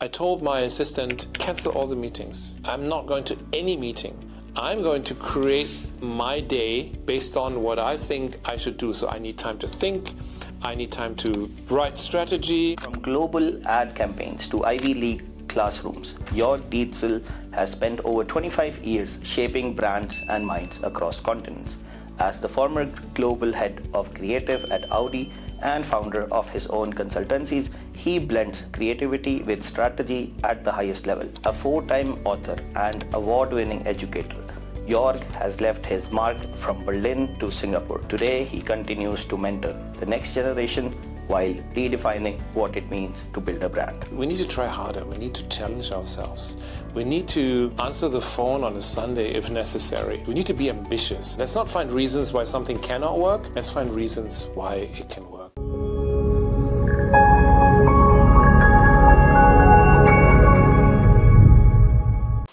I told my assistant, cancel all the meetings. I'm not going to any meeting. I'm going to create my day based on what I think I should do. So I need time to think. I need time to write strategy. From global ad campaigns to Ivy League classrooms, Jörg Dietzel has spent over 25 years shaping brands and minds across continents. As the former global head of creative at Audi and founder of his own consultancies, he blends creativity with strategy at the highest level. A 4-time author and award-winning educator, Jörg has left his mark from Berlin to Singapore. Today, he continues to mentor the next generation while redefining what it means to build a brand. We need to try harder. We need to challenge ourselves. We need to answer the phone on a Sunday if necessary. We need to be ambitious. Let's not find reasons why something cannot work. Let's find reasons why it can work.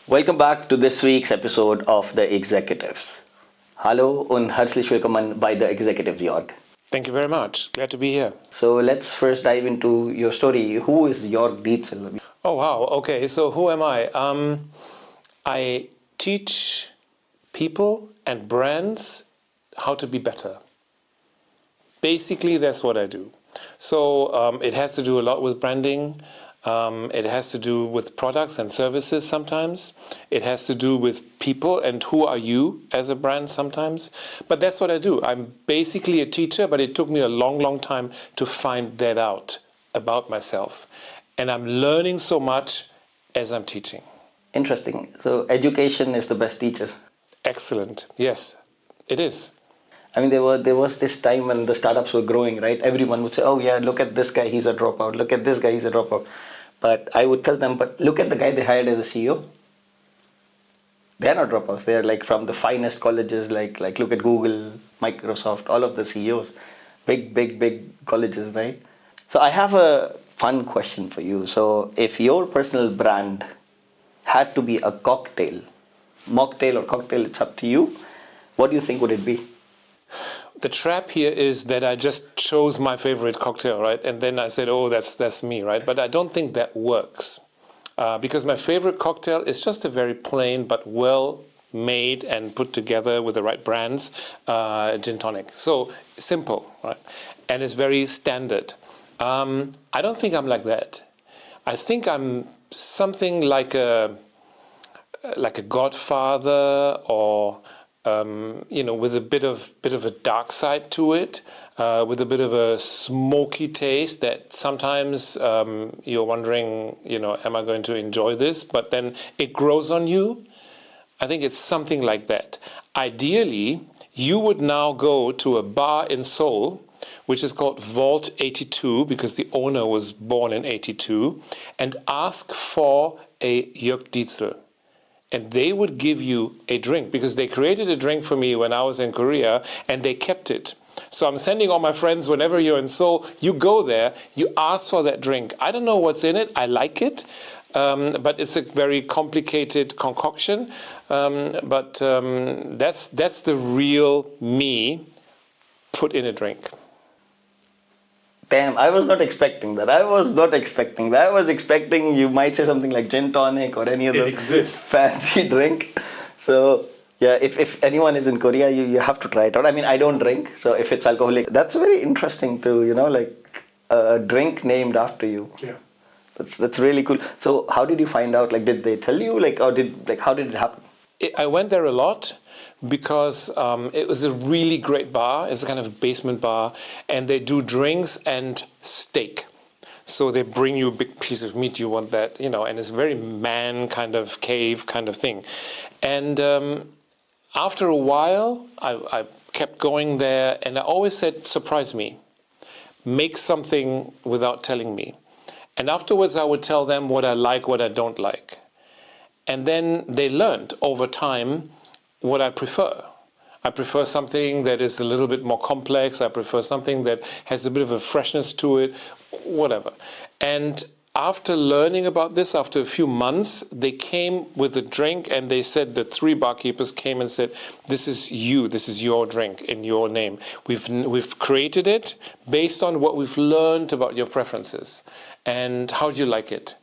Welcome back to this week's episode of The Executives. Hallo und herzlich willkommen bei The Executives, Jörg. Thank you very much. Glad to be here. So let's first dive into your story. Who is Jörg Dietzel? Oh, wow. Okay, so who am I? I teach people and brands how to be better. Basically, that's what I do. So it has to do a lot with branding. It has to do with products and services sometimes. It has to do with people and who are you as a brand sometimes. But that's what I do. I'm basically a teacher, but it took me a long, long time to find that out about myself. And I'm learning so much as I'm teaching. Interesting. So education is the best teacher. Excellent. Yes, it is. I mean, there was this time when the startups were growing, right? Everyone would say, oh yeah, look at this guy, he's a dropout. Look at this guy, he's a dropout. But I would tell them, but look at the guy they hired as a CEO. They're not dropouts. They're like from the finest colleges, like look at Google, Microsoft, all of the CEOs. Big colleges, right? So I have a fun question for you. So if your personal brand had to be a cocktail, mocktail or cocktail, it's up to you. What do you think would it be? The trap here is that I just chose my favorite cocktail, right? And then I said, oh, that's me, right? But I don't think that works. Because my favorite cocktail is just a very plain but well made and put together with the right brands gin tonic. So simple, right? And it's very standard. I don't think I'm like that. I think I'm something like a godfather, or with a bit of a dark side to it, with a bit of a smoky taste that sometimes you're wondering, am I going to enjoy this? But then it grows on you. I think it's something like that. Ideally, you would now go to a bar in Seoul, which is called Vault 82, because the owner was born in 82, and ask for a Jörg Dietzel. And they would give you a drink, because they created a drink for me when I was in Korea, and they kept it. So I'm sending all my friends, whenever you're in Seoul, you go there, you ask for that drink. I don't know what's in it. I like it. But it's a very complicated concoction. But that's the real me put in a drink. Damn, I was not expecting that. I was expecting you might say something like gin tonic or any other fancy drink. So, yeah, if anyone is in Korea, you have to try it out. I mean, I don't drink, so if it's alcoholic, that's very interesting to, like a drink named after you. Yeah. That's really cool. So, how did you find out? Like, did they tell you? How did it happen? I went there a lot because it was a really great bar. It's a kind of basement bar, and they do drinks and steak. So they bring you a big piece of meat, you want that, and it's a very man kind of cave kind of thing. And after a while, I kept going there, and I always said, surprise me. Make something without telling me. And afterwards, I would tell them what I like, what I don't like. And then they learned over time what I prefer. I prefer something that is a little bit more complex. I prefer something that has a bit of a freshness to it, whatever. And after learning about this, after a few months, they came with a drink, and they said, the 3 barkeepers came and said, this is your drink in your name. We've created it based on what we've learned about your preferences. And how do you like it?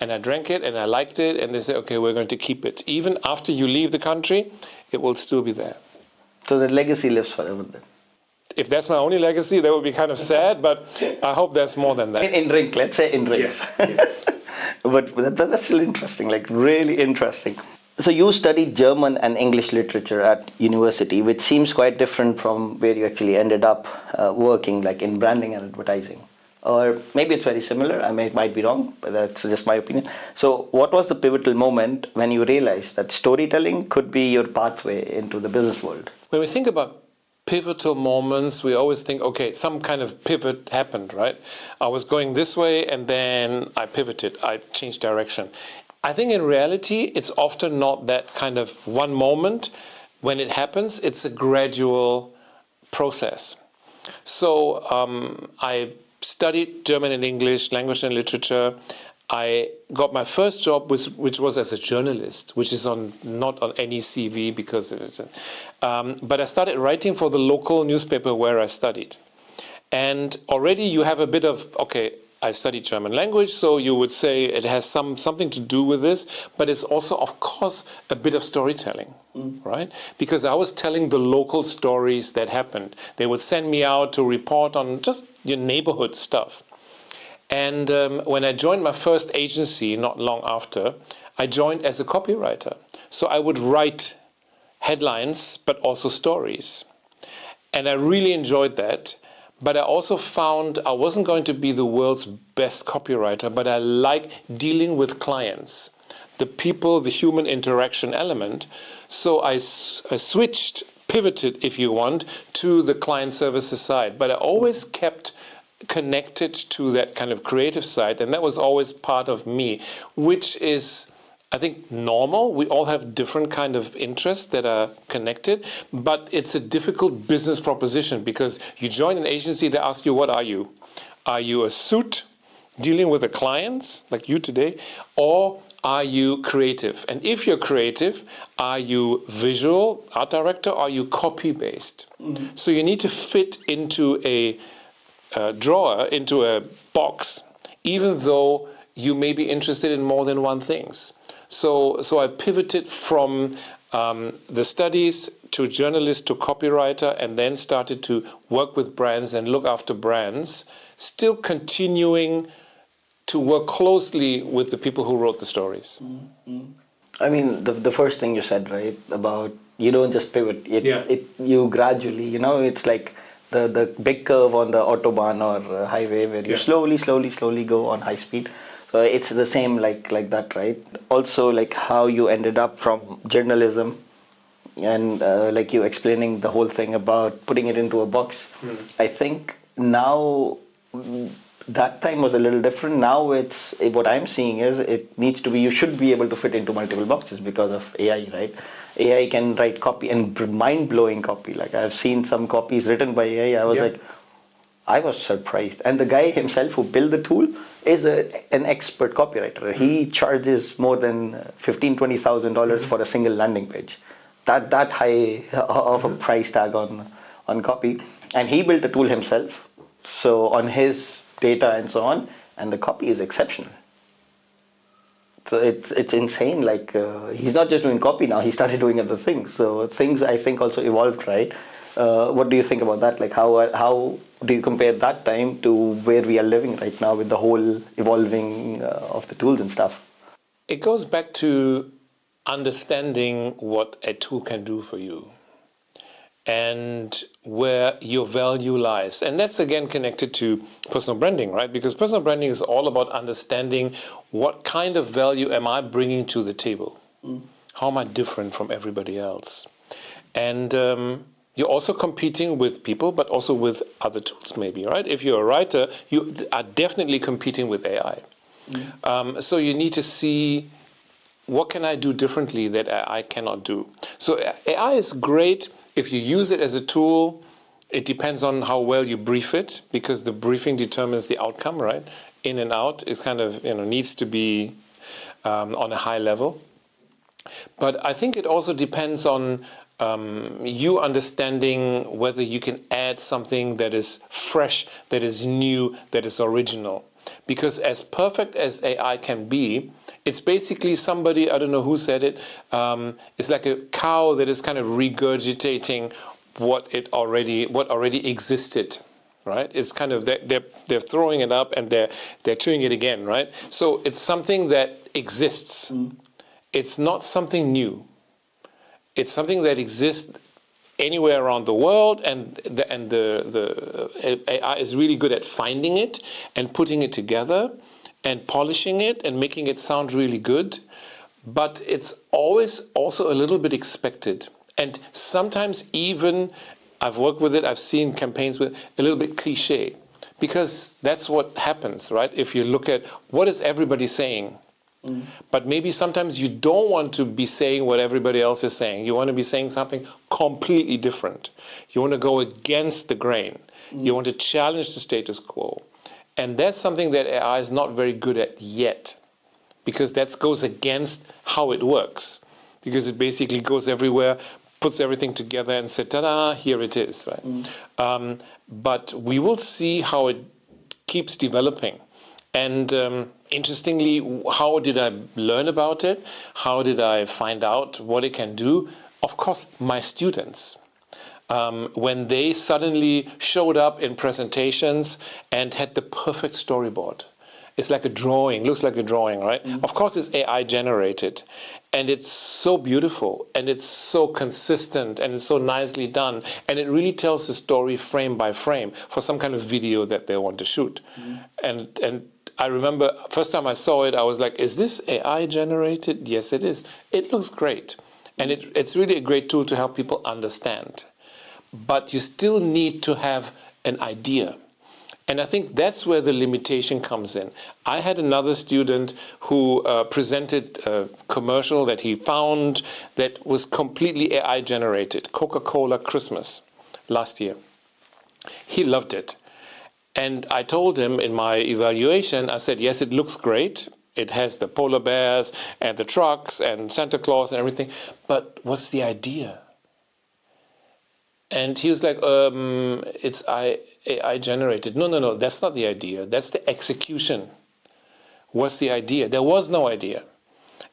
and I drank it and I liked it, and they say, okay, we're going to keep it. Even after you leave the country, it will still be there. So the legacy lives forever then. If that's my only legacy, that would be kind of sad, but I hope there's more than that. In drink, let's say in drink. Yes. But that's still interesting, like really interesting. So you studied German and English literature at university, which seems quite different from where you actually ended up working, like in branding and advertising. Or maybe it's very similar, I might be wrong, but that's just my opinion. So what was the pivotal moment when you realized that storytelling could be your pathway into the business world? When we think about pivotal moments, we always think, okay, some kind of pivot happened, right? I was going this way and then I pivoted, I changed direction. I think in reality, it's often not that kind of one moment. When it happens, it's a gradual process. So I studied German and English, language and literature. I got my first job, which was as a journalist, which is not on any CV because it is. But I started writing for the local newspaper where I studied. And already you have a bit of, okay, I studied German language, so you would say it has something to do with this, but it's also, of course, a bit of storytelling, right? Because I was telling the local stories that happened. They would send me out to report on just your neighborhood stuff. And when I joined my first agency, not long after, I joined as a copywriter. So I would write headlines, but also stories. And I really enjoyed that. But I also found I wasn't going to be the world's best copywriter, but I like dealing with clients, the people, the human interaction element. So I switched, pivoted, if you want, to the client services side. But I always kept connected to that kind of creative side, and that was always part of me, which is, I think, normal. We all have different kind of interests that are connected, but it's a difficult business proposition because you join an agency, they ask you, what are you? Are you a suit dealing with the clients, like you today, or are you creative? And if you're creative, are you visual, art director, or are you copy-based? So you need to fit into a drawer, into a box, even though you may be interested in more than one things. So I pivoted from the studies to journalist to copywriter, and then started to work with brands and look after brands, still continuing to work closely with the people who wrote the stories. I mean, the first thing you said, right, about you don't just pivot, you gradually, it's like the big curve on the Autobahn or highway where you slowly go on high speed. So it's the same like that, right? Also, like how you ended up from journalism and like you explaining the whole thing about putting it into a box. I think now that time was a little different. Now it's what I'm seeing is it needs to be, you should be able to fit into multiple boxes because of AI, right? AI can write copy and mind-blowing copy. Like I've seen some copies written by AI. I was surprised. And the guy himself who built the tool is an expert copywriter. He charges more than $15,000-$20,000 for a single landing page. That high of a price tag on copy. And he built a tool himself. So on his data and so on, and the copy is exceptional. So it's insane. Like he's not just doing copy now; he started doing other things. So things I think also evolved, right? What do you think about that? Like how do you compare that time to where we are living right now with the whole evolving of the tools and stuff? It goes back to understanding what a tool can do for you and where your value lies. And that's again connected to personal branding, right? Because personal branding is all about understanding what kind of value am I bringing to the table? How am I different from everybody else? And you're also competing with people, but also with other tools maybe, right? If you're a writer, you are definitely competing with AI. So you need to see, what can I do differently that AI cannot do? So AI is great if you use it as a tool. It depends on how well you brief it, because the briefing determines the outcome, right? In and out is kind of, needs to be on a high level. But I think it also depends on you understanding whether you can add something that is fresh, that is new, that is original. Because as perfect as AI can be, it's basically somebody, I don't know who said it, it's like a cow that is kind of regurgitating what already existed, right? It's kind of, they're throwing it up and they're chewing it again, right? So it's something that exists. It's not something new. It's something that exists anywhere around the world, and the AI is really good at finding it and putting it together and polishing it and making it sound really good. But it's always also a little bit expected. And sometimes even, I've worked with it, I've seen campaigns with a little bit cliche, because that's what happens, right? If you look at what is everybody saying, but maybe sometimes you don't want to be saying what everybody else is saying. You want to be saying something completely different. You want to go against the grain. You want to challenge the status quo. And that's something that AI is not very good at yet, because that goes against how it works. Because it basically goes everywhere, puts everything together and says, ta-da, here it is, right? But we will see how it keeps developing. And interestingly, how did I learn about it? How did I find out what it can do? Of course, my students. When they suddenly showed up in presentations and had the perfect storyboard. It's like a drawing, looks like a drawing, right? Of course, it's AI generated. And it's so beautiful, and it's so consistent, and it's so nicely done. And it really tells the story frame by frame for some kind of video that they want to shoot. And I remember first time I saw it, I was like, is this AI generated? Yes, it is. It looks great. And it's really a great tool to help people understand. But you still need to have an idea. And I think that's where the limitation comes in. I had another student who presented a commercial that he found that was completely AI generated, Coca-Cola Christmas, last year. He loved it. And I told him in my evaluation, I said, yes, it looks great. It has the polar bears and the trucks and Santa Claus and everything. But what's the idea? And he was like, it's AI generated. No, that's not the idea. That's the execution. What's the idea? There was no idea.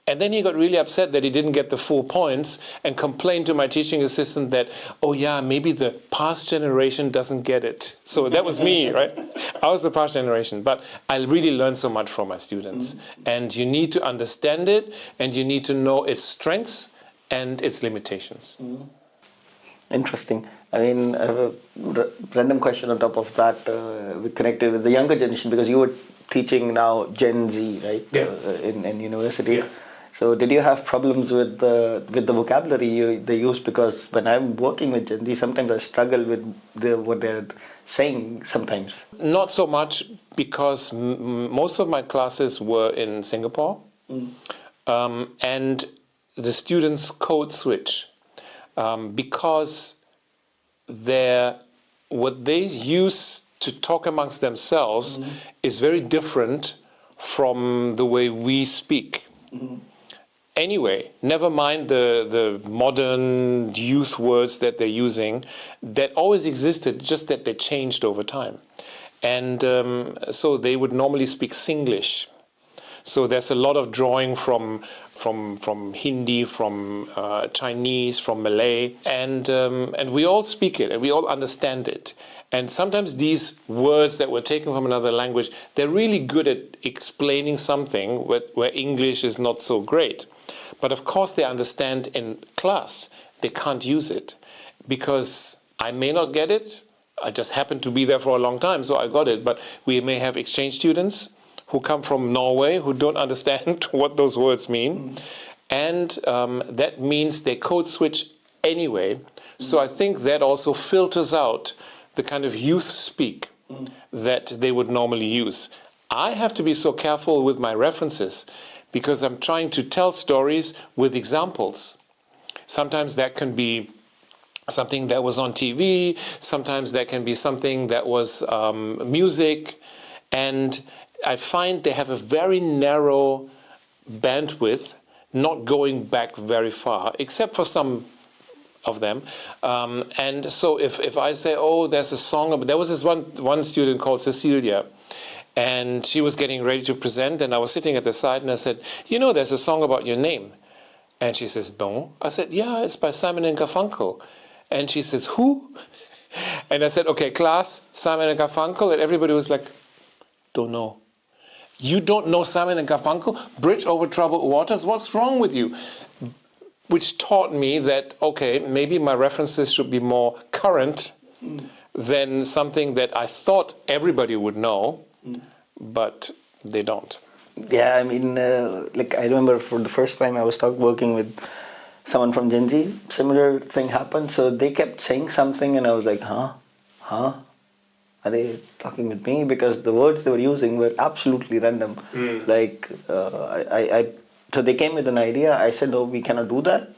And then he got really upset that he didn't get the full points and complained to my teaching assistant that, oh yeah, maybe the past generation doesn't get it. So that was me, right? I was the past generation. But I really learned so much from my students. And you need to understand it, and you need to know its strengths and its limitations. Interesting. I mean, I have a random question on top of that, connected with the younger generation, because you were teaching now Gen Z, right? Yeah. In university. Yeah. So did you have problems with the vocabulary they use? Because when I'm working with Gen Z, sometimes I struggle with what they're saying sometimes. Not so much, because most of my classes were in Singapore. And the students code switch. Because what they use to talk amongst themselves is very different from the way we speak. Anyway, never mind the modern youth words that they're using that always existed, just that they changed over time. And so they would normally speak Singlish. So there's a lot of drawing from Hindi, from Chinese, from Malay, and we all speak it and we all understand it. And sometimes these words that were taken from another language, they're really good at explaining something where English is not so great. But of course they understand in class. They can't use it because I may not get it. I just happened to be there for a long time, so I got it. But we may have exchange students who come from Norway, who don't understand what those words mean. And that means they code switch anyway. So I think that also filters out the kind of youth speak that they would normally use. I have to be so careful with my references because I'm trying to tell stories with examples. Sometimes that can be something that was on TV, sometimes that can be something that was music, and I find they have a very narrow bandwidth, not going back very far, except for some of them. And so if I say, oh, there's a song, there was this one student called Cecilia, And she was getting ready to present, and I was sitting at the side, and I said, there's a song about your name. And she says, no. I said, yeah, it's by Simon and Garfunkel. And she says, who? And I said, okay, class, Simon and Garfunkel. And everybody was like, don't know. You don't know Simon and Garfunkel? Bridge over troubled waters? What's wrong with you? Which taught me that, okay, maybe my references should be more current than something that I thought everybody would know, but they don't. Yeah, I mean, I remember for the first time I was working with someone from Gen Z, similar thing happened. So they kept saying something and I was like, huh? Are they talking with me? Because the words they were using were absolutely random. So they came with an idea. I said, no, we cannot do that.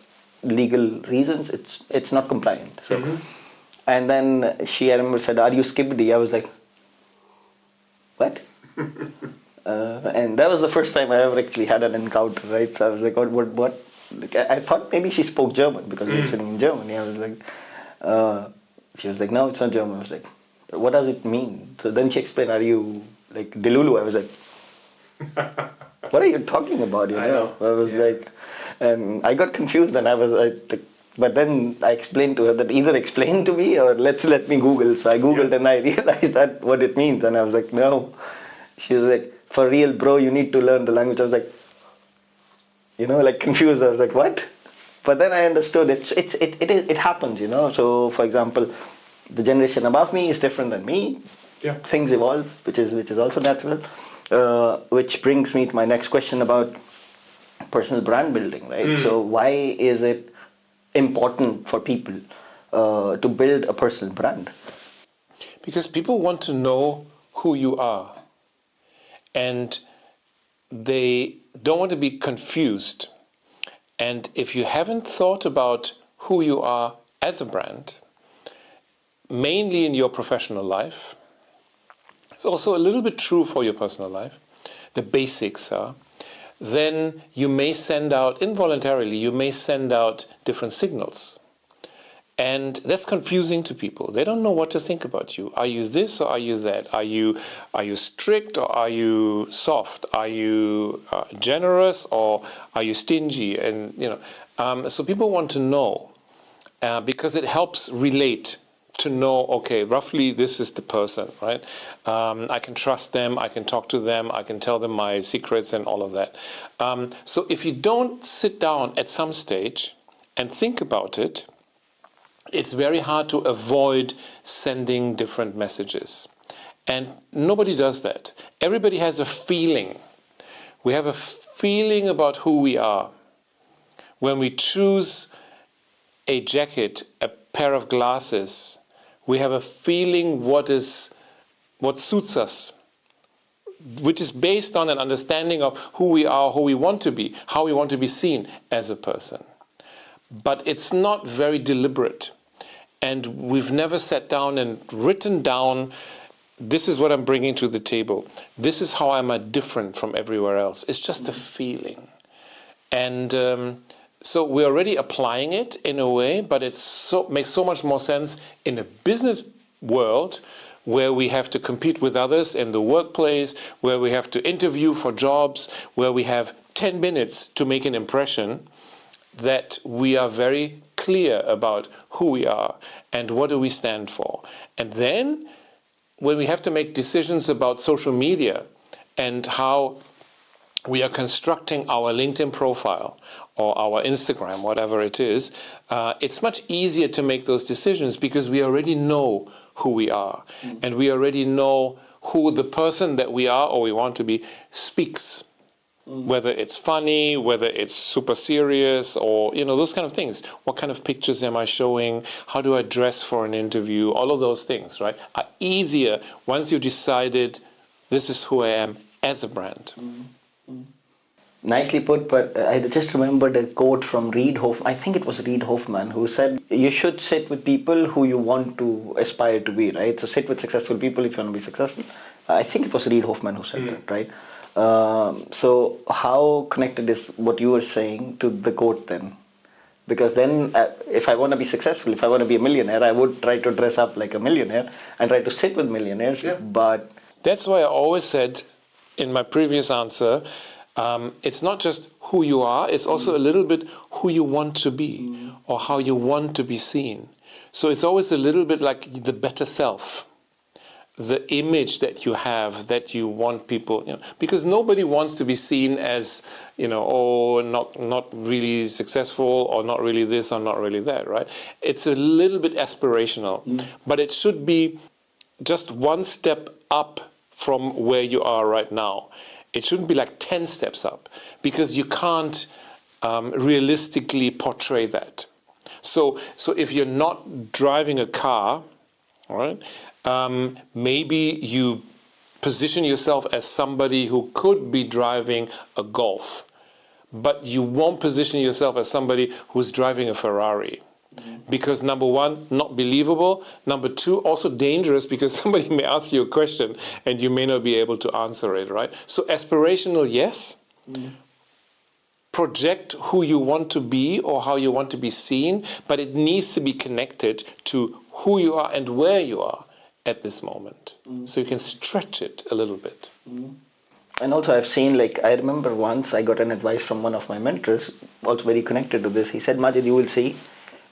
Legal reasons, it's not compliant. So, and then I remember said, are you Skibbity? I was like, what? And that was the first time I ever actually had an encounter, right? So I was like, what? I thought maybe she spoke German because we were sitting in Germany. I was like, she was like, no, it's not German. I was like, what does it mean? So then she explained, are you like Delulu? I was like, what are you talking about? I was like, and I got confused and I was like, but then I explained to her that either explain to me or let me Google. So I Googled and I realized that what it means. And I was like, no. She was like, for real, bro, you need to learn the language. I was like, confused. I was like, what? But then I understood it happens, So, for example, the generation above me is different than me. Yeah. Things evolve, which is also natural. Which brings me to my next question about personal brand building, right? So why is it important for people to build a personal brand? Because people want to know who you are. And they don't want to be confused. And if you haven't thought about who you are as a brand, mainly in your professional life, it's also a little bit true for your personal life, the basics are, then you may send out, involuntarily, different signals. And that's confusing to people. They don't know what to think about you. Are you this or are you that? Are you strict or are you soft? Are you generous or are you stingy? And so people want to know because it helps relate to know. Okay, roughly this is the person, right? I can trust them. I can talk to them. I can tell them my secrets and all of that. So if you don't sit down at some stage and think about it, it's very hard to avoid sending different messages. And nobody does that. Everybody has a feeling. We have a feeling about who we are. When we choose a jacket, a pair of glasses, we have a feeling what suits us, which is based on an understanding of who we are, who we want to be, how we want to be seen as a person. But it's not very deliberate. And we've never sat down and written down, this is what I'm bringing to the table. This is how I'm different from everywhere else. It's just a feeling. And so we're already applying it in a way, but it makes so much more sense in a business world where we have to compete with others in the workplace, where we have to interview for jobs, where we have 10 minutes to make an impression, that we are very clear about who we are and what do we stand for. And then when we have to make decisions about social media and how we are constructing our LinkedIn profile or our Instagram, whatever it is, it's much easier to make those decisions because we already know who we are. And we already know who the person that we are or we want to be speaks. Whether it's funny, whether it's super serious, or those kind of things. What kind of pictures am I showing? How do I dress for an interview? All of those things, right, are easier once you decided this is who I am as a brand. Nicely put, but I just remembered a quote from Reid Hoffman. I think it was Reid Hoffman who said, you should sit with people who you want to aspire to be, right? So sit with successful people if you want to be successful. I think it was Reid Hoffman who said that, right? So how connected is what you were saying to the quote then? Because then if I want to be successful, if I want to be a millionaire, I would try to dress up like a millionaire and try to sit with millionaires. Yeah. But That's why I always said in my previous answer, it's not just who you are, it's also a little bit who you want to be or how you want to be seen. So it's always a little bit like the better self, the image that you have, that you want people, because nobody wants to be seen as, not really successful or not really this or not really that, right? It's a little bit aspirational, but it should be just one step up from where you are right now. It shouldn't be like 10 steps up, because you can't realistically portray that. So if you're not driving a car, all right, maybe you position yourself as somebody who could be driving a Golf, but you won't position yourself as somebody who's driving a Ferrari. Because number one, not believable. Number two, also dangerous, because somebody may ask you a question and you may not be able to answer it, right? So aspirational, yes. Project who you want to be or how you want to be seen, but it needs to be connected to who you are and where you are at this moment. So you can stretch it a little bit. And also I've seen, I remember once I got an advice from one of my mentors, also very connected to this. He said, Majid, you will see,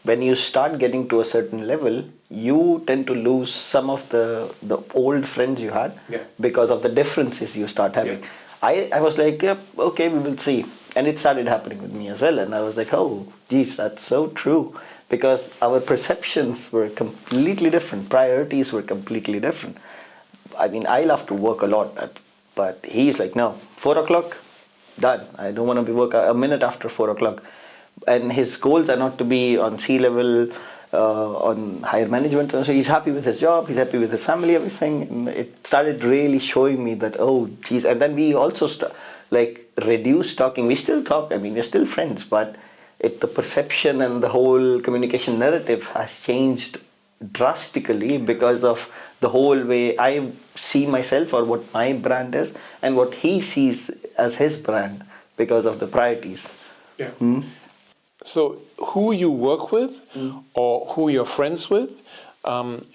when you start getting to a certain level, you tend to lose some of the old friends you had because of the differences you start having. I was like, yep, okay, we will see. And it started happening with me as well. And I was like, oh, geez, that's so true. Because our perceptions were completely different. Priorities were completely different. I mean, I love to work a lot, but he's like, no, 4 o'clock, done. I don't want to be work a minute after 4 o'clock. And his goals are not to be on C-level, on higher management. So he's happy with his job, he's happy with his family, everything. And it started really showing me that, oh, geez. And then we also reduced talking. We still talk, I mean, we're still friends, but the perception and the whole communication narrative has changed drastically because of the whole way I see myself or what my brand is and what he sees as his brand because of the priorities. Yeah. So who you work with or who you're friends with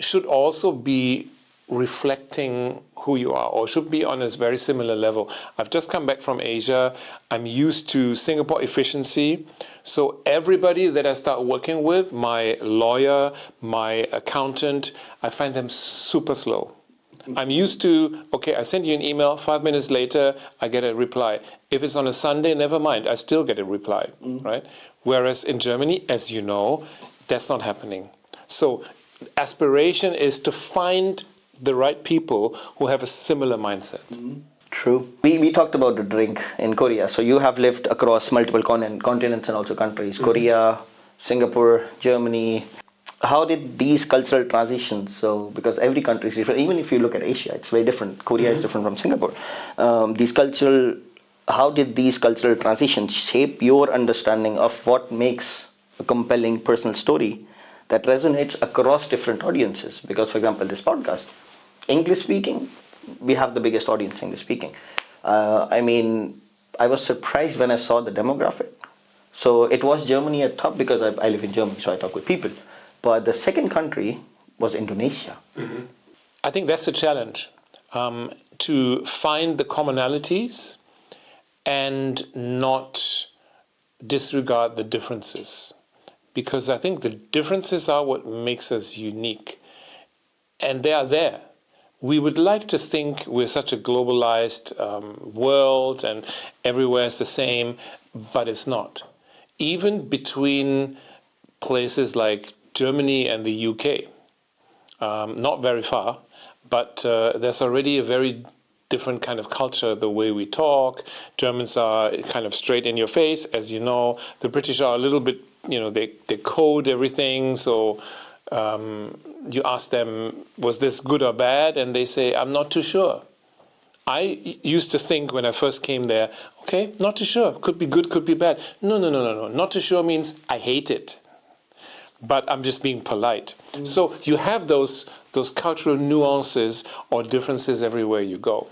should also be reflecting who you are, or should be on a very similar level. I've just come back from Asia. I'm used to Singapore efficiency. So everybody that I start working with, my lawyer, my accountant, I find them super slow. I'm used to, okay, I send you an email, 5 minutes later, I get a reply. If it's on a Sunday, never mind, I still get a reply, right? Whereas in Germany, as you know, that's not happening. So aspiration is to find the right people who have a similar mindset. True. We talked about the drink in Korea. So you have lived across multiple continents and also countries. Korea, Singapore, Germany. How did these cultural transitions, so because every country is different, even if you look at Asia, it's very different. Korea is different from Singapore. How did these cultural transitions shape your understanding of what makes a compelling personal story that resonates across different audiences? Because, for example, this podcast, English speaking, we have the biggest audience English speaking. I was surprised when I saw the demographic. So it was Germany at top because I live in Germany, so I talk with people. But the second country was Indonesia. I think that's the challenge, to find the commonalities and not disregard the differences. Because I think the differences are what makes us unique. And they are there. We would like to think we're such a globalized world and everywhere is the same, but it's not. Even between places like Germany and the UK, not very far, but there's already a very different kind of culture, the way we talk. Germans are kind of straight in your face, as you know. The British are a little bit, they code everything. So you ask them, was this good or bad? And they say, I'm not too sure. I used to think when I first came there, okay, not too sure. Could be good, could be bad. No. Not too sure means I hate it. But I'm just being polite. So you have those cultural nuances or differences everywhere you go.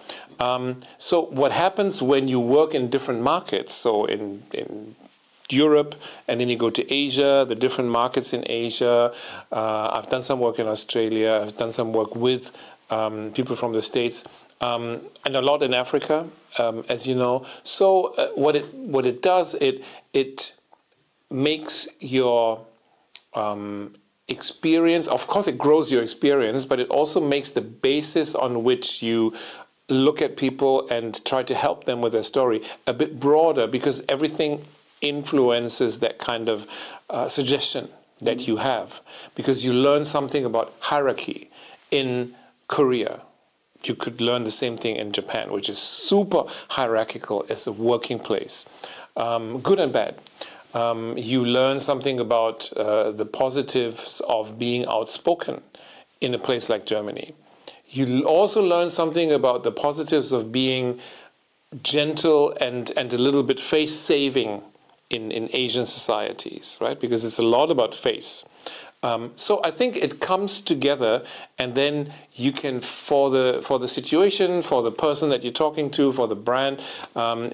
So what happens when you work in different markets, so in Europe, and then you go to Asia, the different markets in Asia. I've done some work in Australia. I've done some work with people from the States, and a lot in Africa, as you know. So what it does, it makes your experience, of course it grows your experience, but it also makes the basis on which you look at people and try to help them with their story a bit broader, because everything influences that kind of suggestion that you have, because you learn something about hierarchy in Korea. You could learn the same thing in Japan, which is super hierarchical as a working place, good and bad. You learn something about the positives of being outspoken in a place like Germany. You also learn something about the positives of being gentle and a little bit face-saving in Asian societies, right? Because it's a lot about face. So I think it comes together, and then you can, for the situation, for the person that you're talking to, for the brand,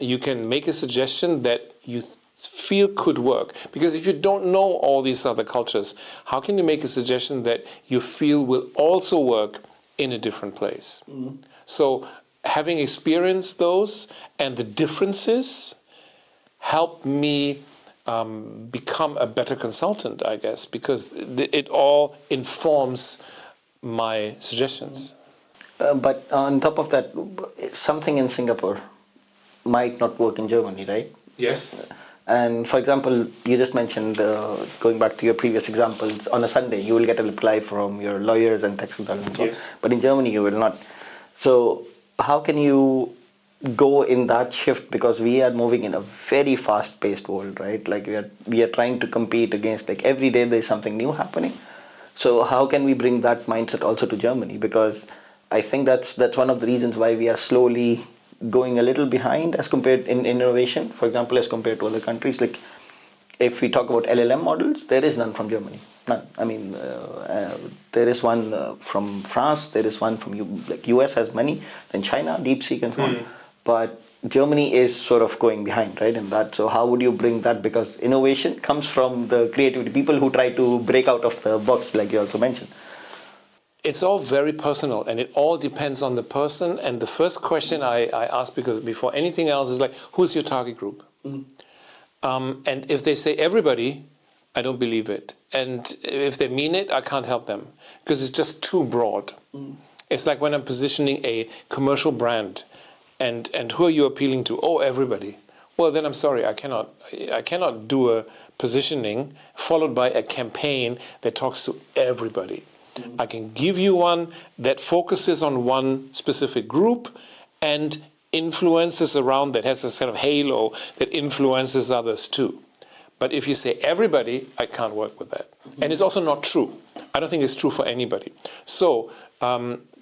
you can make a suggestion that you feel could work. Because if you don't know all these other cultures, how can you make a suggestion that you feel will also work in a different place? So having experienced those and the differences helped me become a better consultant, I guess, because it all informs my suggestions. But on top of that, something in Singapore might not work in Germany, right? Yes. And for example, you just mentioned, going back to your previous examples, on a Sunday you will get a reply from your lawyers and tax consultants. Yes. But in Germany you will not. So how can you go in that shift, because we are moving in a very fast-paced world, right? Like we are trying to compete against, like every day there's something new happening. So how can we bring that mindset also to Germany? Because I think that's one of the reasons why we are slowly going a little behind as compared in innovation, for example, as compared to other countries. Like if we talk about LLM models, there is none from Germany. None. I mean, there is one from France, there is one from US has many, then China, DeepSeek and so on. But Germany is sort of going behind, right, in that. So how would you bring that? Because innovation comes from the creativity, people who try to break out of the box, like you also mentioned. It's all very personal, and it all depends on the person. And the first question I ask, because before anything else, is like, who's your target group? And if they say everybody, I don't believe it. And if they mean it, I can't help them, because it's just too broad. It's like when I'm positioning a commercial brand, and who are you appealing to? Oh, everybody. Well, then I'm sorry, I cannot do a positioning followed by a campaign that talks to everybody. I can give you one that focuses on one specific group and influences around, that has this kind of halo that influences others too. But if you say everybody, I can't work with that. And it's also not true. I don't think it's true for anybody. So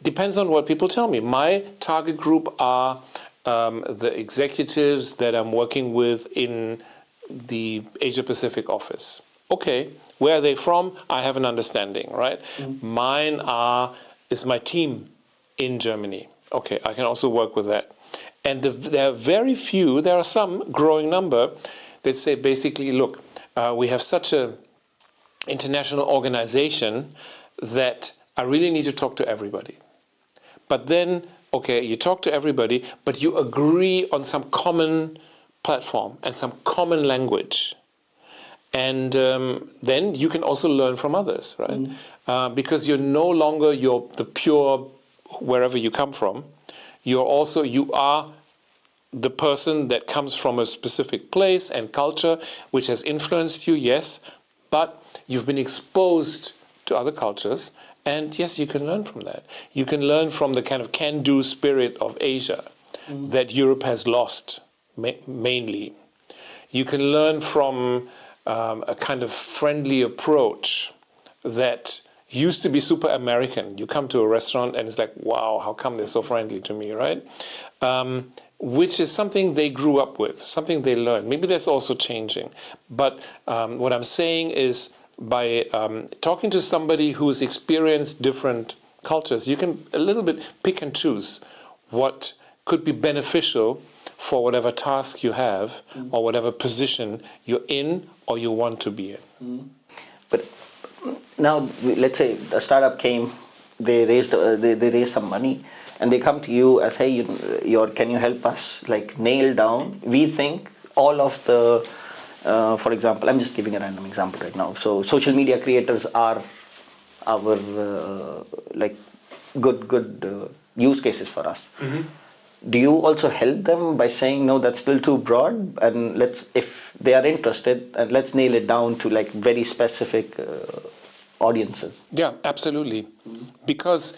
depends on what people tell me. My target group are the executives that I'm working with in the Asia Pacific office. Okay, where are they from? I have an understanding, right? Mine is my team in Germany. Okay, I can also work with that. And there are very few, there are some growing number that say basically, look, we have such an international organization that I really need to talk to everybody. But then, okay, you talk to everybody, but you agree on some common platform and some common language. And then you can also learn from others, right? Because you're no longer the pure wherever you come from. You are the person that comes from a specific place and culture which has influenced you, yes, but you've been exposed to other cultures, and yes, you can learn from that. You can learn from the kind of can-do spirit of Asia that Europe has lost, mainly. You can learn from a kind of friendly approach that used to be super American. You come to a restaurant and it's like, wow, how come they're so friendly to me, right? Which is something they grew up with, something they learned. Maybe that's also changing. But what I'm saying is, by talking to somebody who's experienced different cultures, you can a little bit pick and choose what could be beneficial for whatever task you have or whatever position you're in or you want to be in. But now, let's say a startup came they raise some money, and they come to you as, hey, can you help us like nail down? We think all of the, for example, I'm just giving a random example right now. So social media creators are our like good use cases for us. Mm-hmm. Do you also help them by saying, no, that's still too broad, and if they are interested, and let's nail it down to like very specific audiences? Yeah, absolutely. Because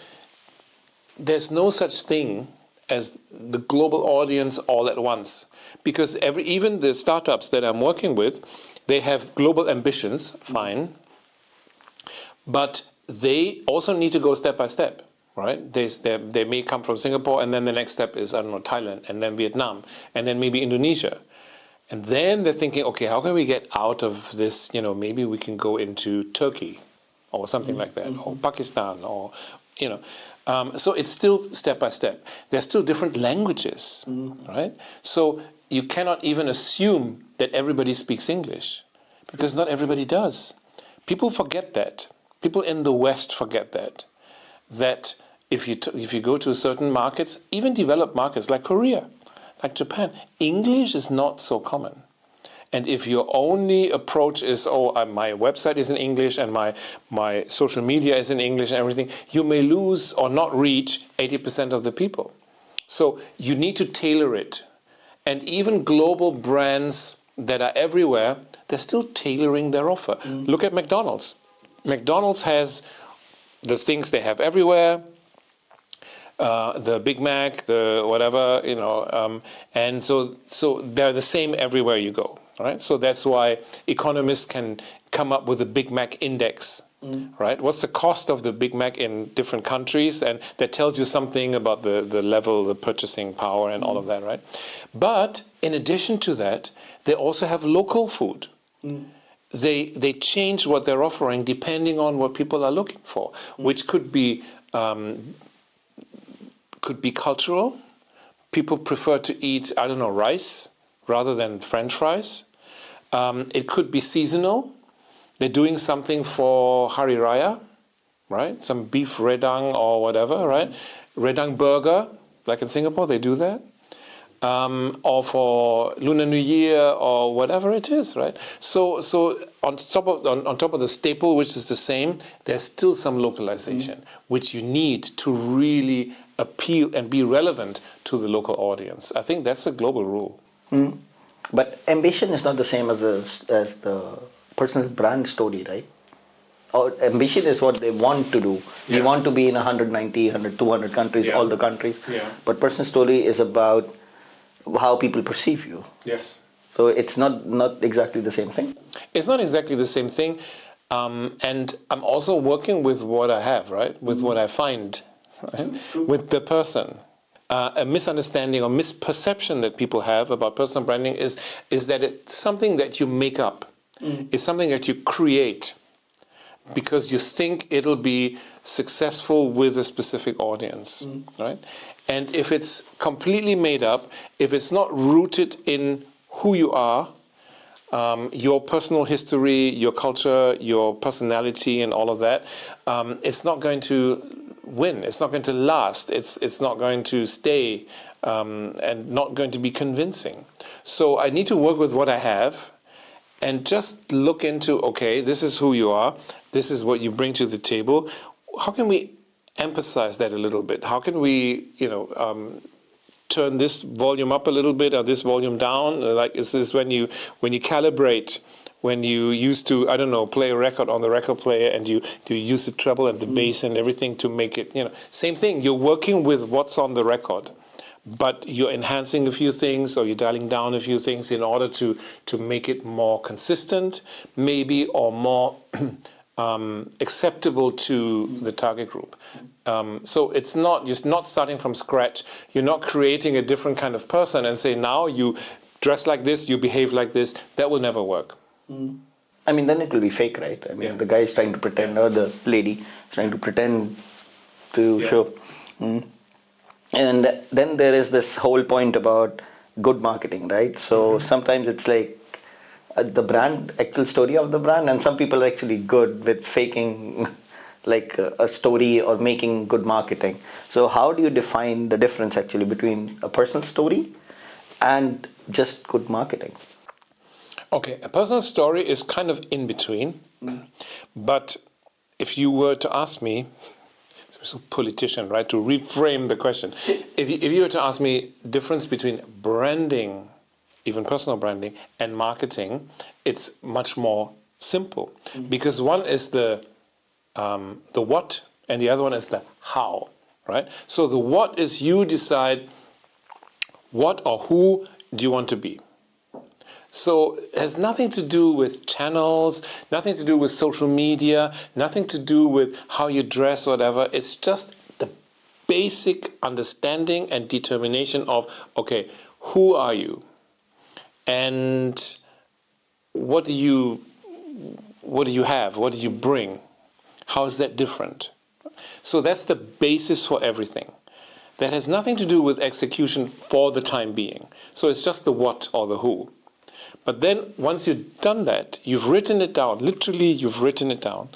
there's no such thing as the global audience all at once. Because even the startups that I'm working with, they have global ambitions, fine, but they also need to go step by step, right? They may come from Singapore, and then the next step is, I don't know, Thailand, and then Vietnam, and then maybe Indonesia. And then they're thinking, okay, how can we get out of this? Maybe we can go into Turkey or something like that, or Pakistan, or, so it's still step by step. There's still different languages, right? So you cannot even assume that everybody speaks English, because not everybody does. People forget that. People in the West forget that if you go to certain markets, even developed markets like Korea, like Japan, English is not so common. And if your only approach is, my website is in English and my social media is in English and everything, you may lose or not reach 80% of the people. So you need to tailor it. And even global brands that are everywhere, they're still tailoring their offer. Look at McDonald's. McDonald's has the things they have everywhere, the Big Mac, the whatever, and so they're the same everywhere you go, right? So that's why economists can come up with a Big Mac index, right? What's the cost of the Big Mac in different countries? And that tells you something about the level, the purchasing power and all of that, right? But in addition to that, they also have local food. They change what they're offering depending on what people are looking for, which could be cultural. People prefer to eat, rice rather than French fries. It could be seasonal. They're doing something for Hari Raya, right? Some beef redang or whatever, right? Redang burger, like in Singapore, they do that. Or for Lunar New Year or whatever it is, right? So on top of the staple, which is the same, there's still some localization, which you need to really appeal and be relevant to the local audience. I think that's a global rule. But ambition is not the same as the personal brand story, right? Or ambition is what they want to do. They want to be in 190, 100, 200 countries, all the countries. Yeah. But personal story is about how people perceive you. Yes. So it's not exactly the same thing. It's not exactly the same thing. And I'm also working with what I have, right? With what I find, right? With the person. A misunderstanding or misperception that people have about personal branding is that it's something that you make up. It's something that you create because you think it'll be successful with a specific audience, right? And if it's completely made up, if it's not rooted in who you are, your personal history, your culture, your personality, and all of that, it's not going to win. It's not going to last. It's not going to stay, and not going to be convincing. So I need to work with what I have, and just look into, okay, this is who you are. This is what you bring to the table. How can we emphasize that a little bit? How can we, turn this volume up a little bit or this volume down? Like, is this when you calibrate, when you used to, play a record on the record player and you use the treble and the bass and everything to make it, same thing. You're working with what's on the record, but you're enhancing a few things or you're dialing down a few things in order to make it more consistent, maybe, or more acceptable to the target group. So it's not, you're not starting from scratch. You're not creating a different kind of person and say, now you dress like this, you behave like this. That will never work. I mean, then it will be fake, right? I mean, the guy is trying to pretend, or the lady is trying to pretend to show. And then there is this whole point about good marketing, right? So sometimes it's like the brand, actual story of the brand, and some people are actually good with faking like a story or making good marketing. So how do you define the difference actually between a personal story and just good marketing? Okay, a personal story is kind of in between. But if you were to ask me, so politician, right, to reframe the question. If you were to ask me difference between branding, even personal branding, and marketing, it's much more simple. Because one is the what, and the other one is the how, right? So the what is you decide what or who do you want to be. So it has nothing to do with channels, nothing to do with social media, nothing to do with how you dress, whatever. It's just the basic understanding and determination of, okay, who are you? And what do you have? What do you bring? How is that different? So that's the basis for everything. That has nothing to do with execution for the time being. So it's just the what or the who. But then once you've done that, you've written it down. Literally, you've written it down,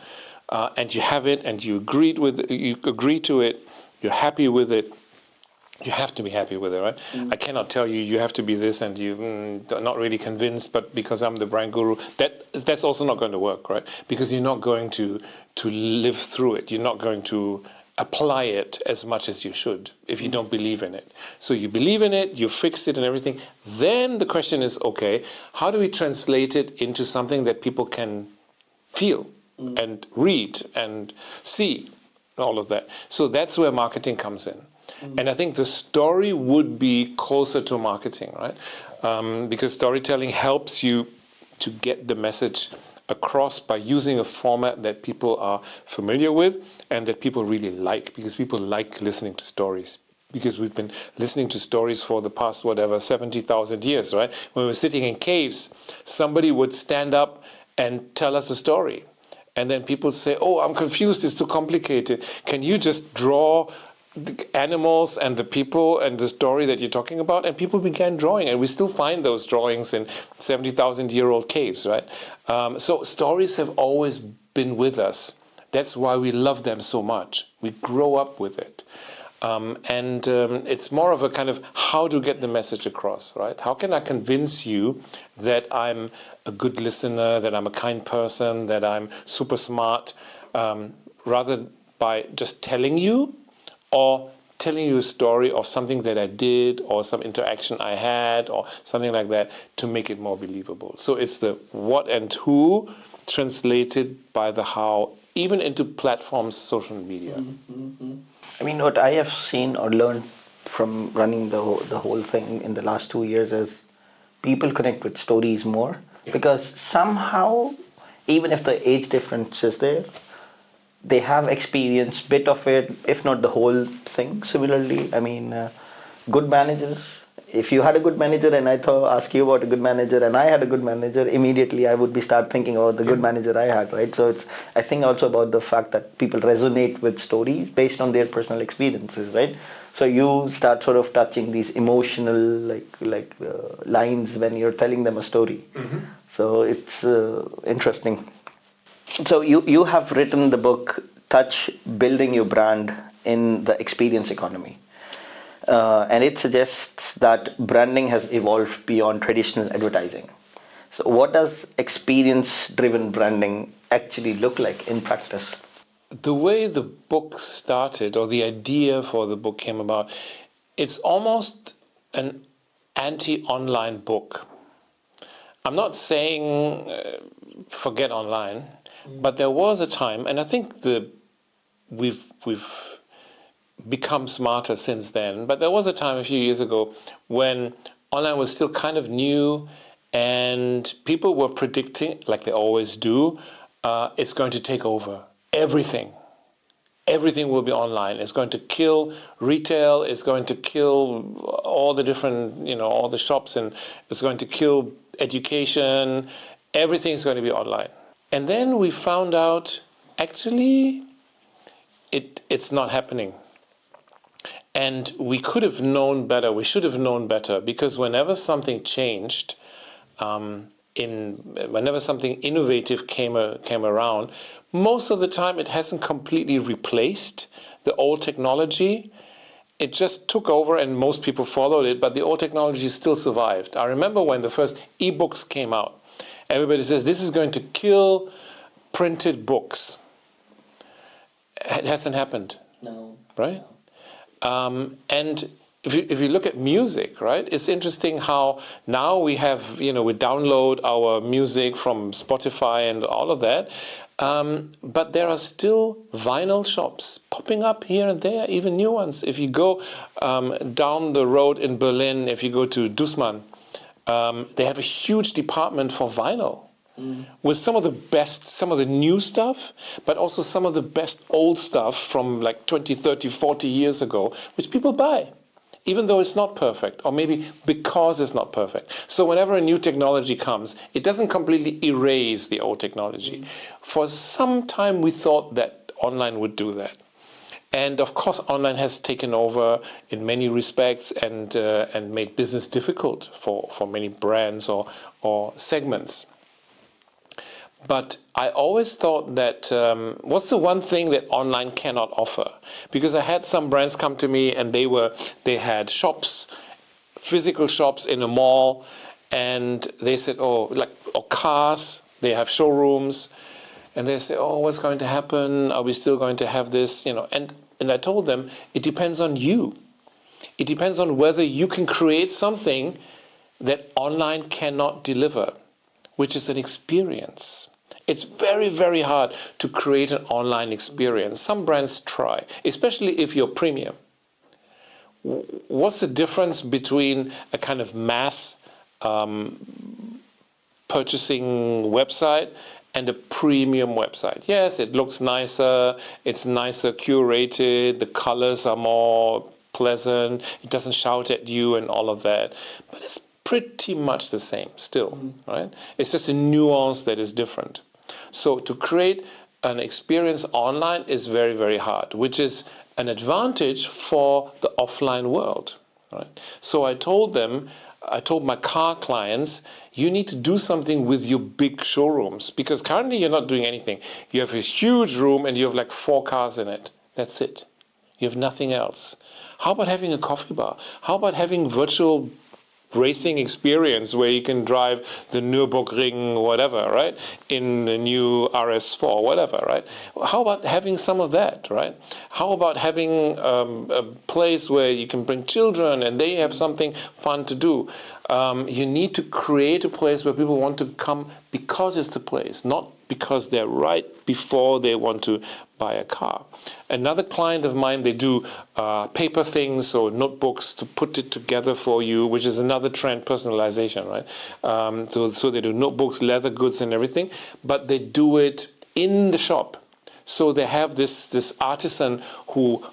and you have it, and you agree to it. You're happy with it. You have to be happy with it, right? I cannot tell you you have to be this, and you are not really convinced. But because I'm the brand guru, that's also not going to work, right? Because you're not going to live through it. You're not going to apply it as much as you should if you don't believe in it. So you believe in it, you fix it and everything. Then the question is, okay, how do we translate it into something that people can feel and read and see, all of that. So that's where marketing comes in. And I think the story would be closer to marketing, right? Because storytelling helps you to get the message across by using a format that people are familiar with and that people really like, because people like listening to stories. Because we've been listening to stories for the past, 70,000 years, right? When we were sitting in caves, somebody would stand up and tell us a story. And then people say, oh, I'm confused, it's too complicated. Can you just draw the animals and the people and the story that you're talking about? And people began drawing, and we still find those drawings in 70,000-year-old caves, right? So stories have always been with us. That's why we love them so much. We grow up with it. And it's more of a kind of how to get the message across, right? How can I convince you that I'm a good listener, that I'm a kind person, that I'm super smart, rather by just telling you, or telling you a story of something that I did or some interaction I had or something like that to make it more believable. So it's the what and who translated by the how, even into platforms, social media. Mm-hmm. I mean, what I have seen or learned from running the whole thing in the last 2 years is people connect with stories more, because somehow, even if the age difference is there, they have experienced bit of it, if not the whole thing. Similarly, I mean, good managers. If you had a good manager and I ask you about a good manager and I had a good manager, immediately I would start thinking about the good manager I had, right? So it's, I think also about the fact that people resonate with stories based on their personal experiences, right? So you start sort of touching these emotional lines when you're telling them a story. Mm-hmm. So it's interesting. So you have written the book Touch Building Your Brand in the Experience Economy. And it suggests that branding has evolved beyond traditional advertising. So what does experience-driven branding actually look like in practice? The way the book started, or the idea for the book came about, it's almost an anti-online book. I'm not saying forget online, but there was a time, and I think we've become smarter since then, but there was a time a few years ago when online was still kind of new, and people were predicting, like they always do, it's going to take over everything. Everything will be online. It's going to kill retail. It's going to kill all the different, all the shops, and it's going to kill education. Everything is going to be online. And then we found out, actually, it's not happening. And we could have known better. We should have known better, because whenever something changed, whenever something innovative came around, most of the time it hasn't completely replaced the old technology. It just took over and most people followed it, but the old technology still survived. I remember when the first e-books came out, everybody says this is going to kill printed books. It hasn't happened. No. Right? And if you look at music, right, it's interesting how now we have, we download our music from Spotify and all of that, but there are still vinyl shops popping up here and there, even new ones. If you go down the road in Berlin, if you go to Dussmann, they have a huge department for vinyl. With some of the new stuff, but also some of the best old stuff from like 20, 30, 40 years ago, which people buy, even though it's not perfect, or maybe because it's not perfect. So whenever a new technology comes, it doesn't completely erase the old technology. For some time, we thought that online would do that. And of course, online has taken over in many respects and made business difficult for many brands or segments. But I always thought that what's the one thing that online cannot offer? Because I had some brands come to me and they had shops, physical shops in a mall, and they said, or cars, they have showrooms, and they say, oh, what's going to happen? Are we still going to have this? And I told them, it depends on you. It depends on whether you can create something that online cannot deliver, which is an experience. It's very, very hard to create an online experience. Some brands try, especially if you're premium. What's the difference between a kind of mass purchasing website and a premium website? Yes, it looks nicer, it's nicer curated, the colors are more pleasant, it doesn't shout at you and all of that. But it's pretty much the same still, right? It's just a nuance that is different. So to create an experience online is very, very hard, which is an advantage for the offline world, right? So I told my car clients, you need to do something with your big showrooms, because currently you're not doing anything. You have a huge room and you have like 4 cars in it. That's it. You have nothing else. How about having a coffee bar? How about having virtual racing experience where you can drive the Nürburgring, whatever, right, in the new RS4, whatever, right? How about having some of that, right? How about having a place where you can bring children and they have something fun to do? You need to create a place where people want to come because it's the place, not because they're right before they want to buy a car. Another client of mine, they do paper things or notebooks to put it together for you, which is another trend, personalization, right? So they do notebooks, leather goods and everything, but they do it in the shop. So they have this artisan who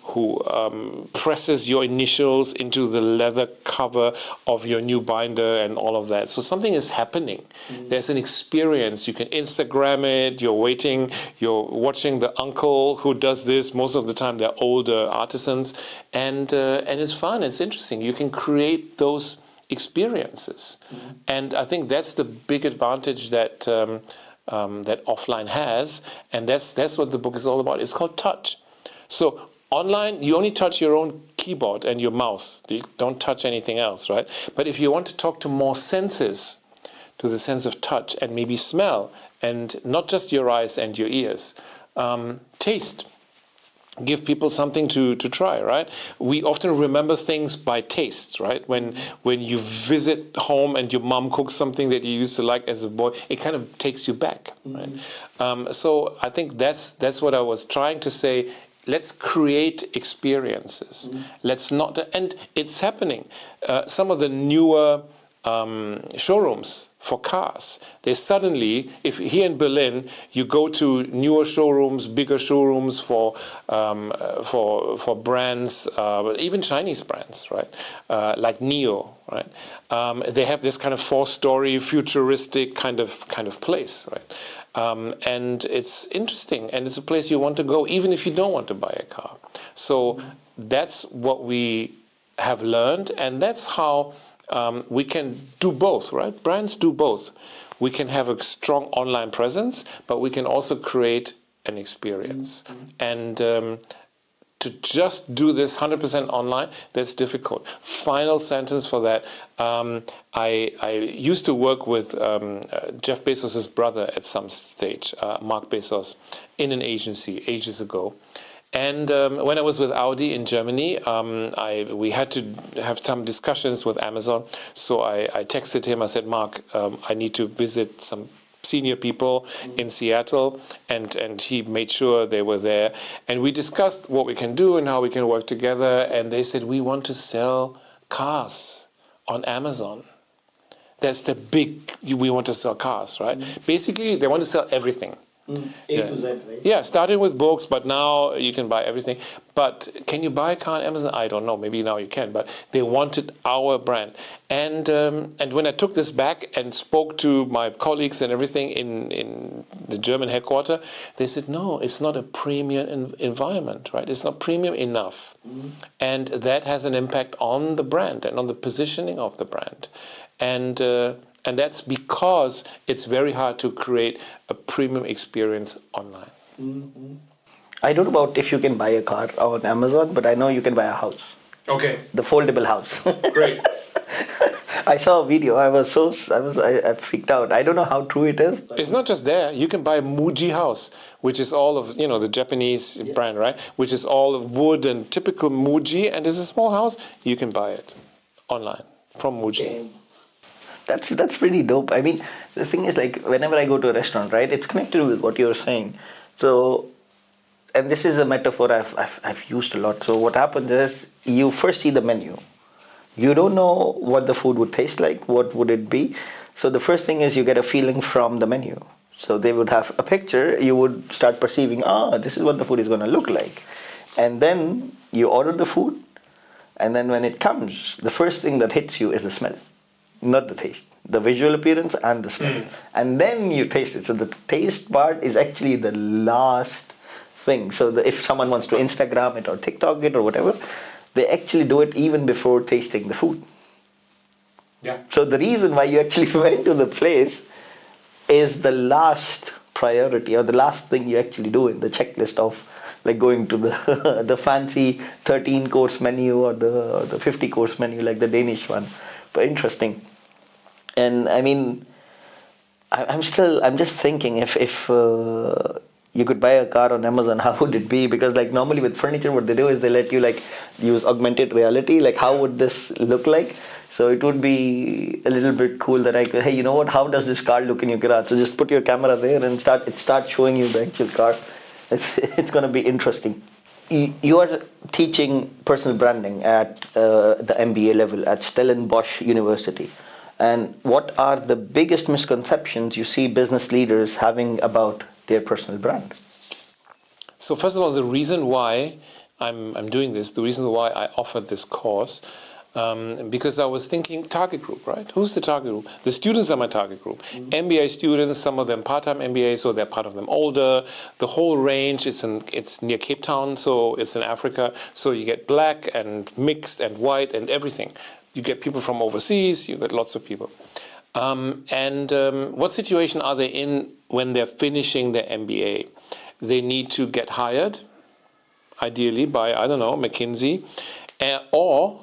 presses your initials into the leather cover of your new binder and all of that. So something is happening. There's an experience. You can Instagram it. You're waiting. You're watching the uncle who does this. Most of the time, they're older artisans, and it's fun. It's interesting. You can create those experiences, and I think that's the big advantage that. That offline has, and that's what the book is all about. It's called touch. So online, you only touch your own keyboard and your mouse. You don't touch anything else, right? But if you want to talk to more senses, to the sense of touch and maybe smell, and not just your eyes and your ears, taste. Give people something to try, right? We often remember things by taste, right? When you visit home and your mom cooks something that you used to like as a boy, it kind of takes you back, right? So I think that's what I was trying to say. Let's create experiences. Let's not, and it's happening. Some of the newer showrooms for cars, they suddenly, if here in Berlin you go to newer showrooms, bigger showrooms for brands, even Chinese brands, right, like NIO, right, they have this kind of 4-story futuristic kind of place, right, and it's interesting, and it's a place you want to go even if you don't want to buy a car. So that's what we have learned, and that's how we can do both, right? Brands do both. We can have a strong online presence, but we can also create an experience. And to just do this 100% online, that's difficult. Final sentence for that. I used to work with Jeff Bezos' brother at some stage, Mark Bezos, in an agency ages ago. And when I was with Audi in Germany, we had to have some discussions with Amazon. So I texted him. I said, Mark, I need to visit some senior people in Seattle, and he made sure they were there. And we discussed what we can do and how we can work together. And they said, we want to sell cars on Amazon. That's the big, we want to sell cars, right? Basically, they want to sell everything. A to Z, right? Yeah, started with books, but now you can buy everything. But can you buy a car on Amazon? I don't know. Maybe now you can. But they wanted our brand. And when I took this back and spoke to my colleagues and everything in the German headquarters, they said, no, it's not a premium environment, right? It's not premium enough. And that has an impact on the brand and on the positioning of the brand. And that's because it's very hard to create a premium experience online. I don't know about if you can buy a car on Amazon, but I know you can buy a house. Okay. The foldable house. Great. I saw a video. I freaked out. I don't know how true it is. It's not just there. You can buy a Muji house, which is all of, the Japanese brand, right? Which is all of wood and typical Muji, and it's a small house. You can buy it online from Muji. That's pretty dope. I mean, the thing is, like, whenever I go to a restaurant, right, it's connected with what you're saying. So, and this is a metaphor I've used a lot. So what happens is, you first see the menu. You don't know what the food would taste like, what would it be. So the first thing is you get a feeling from the menu. So they would have a picture, you would start perceiving, this is what the food is going to look like. And then you order the food, and then when it comes, the first thing that hits you is the smell. Not the taste, the visual appearance and the smell. And then you taste it. So the taste part is actually the last thing. So if someone wants to Instagram it or TikTok it or whatever, they actually do it even before tasting the food. Yeah. So the reason why you actually went to the place is the last priority or the last thing you actually do in the checklist of like going to the the fancy 13-course menu or the 50-course menu like the Danish one. But interesting. And I mean, I'm just thinking if you could buy a car on Amazon, how would it be? Because like normally with furniture, what they do is they let you like use augmented reality. Like how would this look like? So it would be a little bit cool that I could, hey, you know what? How does this car look in your garage? So just put your camera there and start showing you the actual car. It's going to be interesting. You are teaching personal branding at the MBA level at Stellenbosch University. And what are the biggest misconceptions you see business leaders having about their personal brand? So first of all, the reason why I'm doing this, the reason why I offered this course, because I was thinking target group, right? Who's the target group? The students are my target group. MBA students, some of them part-time MBA, so they're part of them older. The whole range, it's near Cape Town, so it's in Africa. So you get black and mixed and white and everything. You get people from overseas, you get lots of people. What situation are they in when they're finishing their MBA? They need to get hired, ideally by, I don't know, McKinsey, or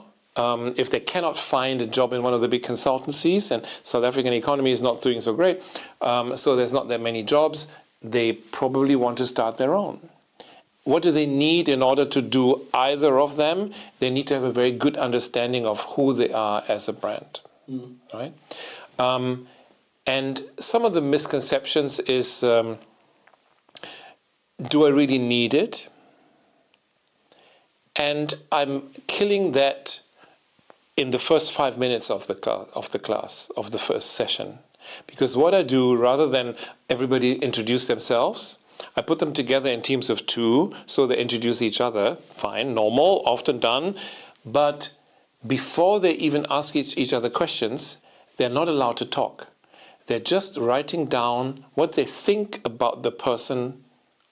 if they cannot find a job in one of the big consultancies, and South African economy is not doing so great, so there's not that many jobs, they probably want to start their own. What do they need in order to do either of them? They need to have a very good understanding of who they are as a brand, right? And some of the misconceptions is, do I really need it? And I'm killing that in the first 5 minutes of the class, of the first session. Because what I do, rather than everybody introduce themselves, I put them together in teams of 2, so they introduce each other. Fine, normal, often done. But before they even ask each other questions, they're not allowed to talk. They're just writing down what they think about the person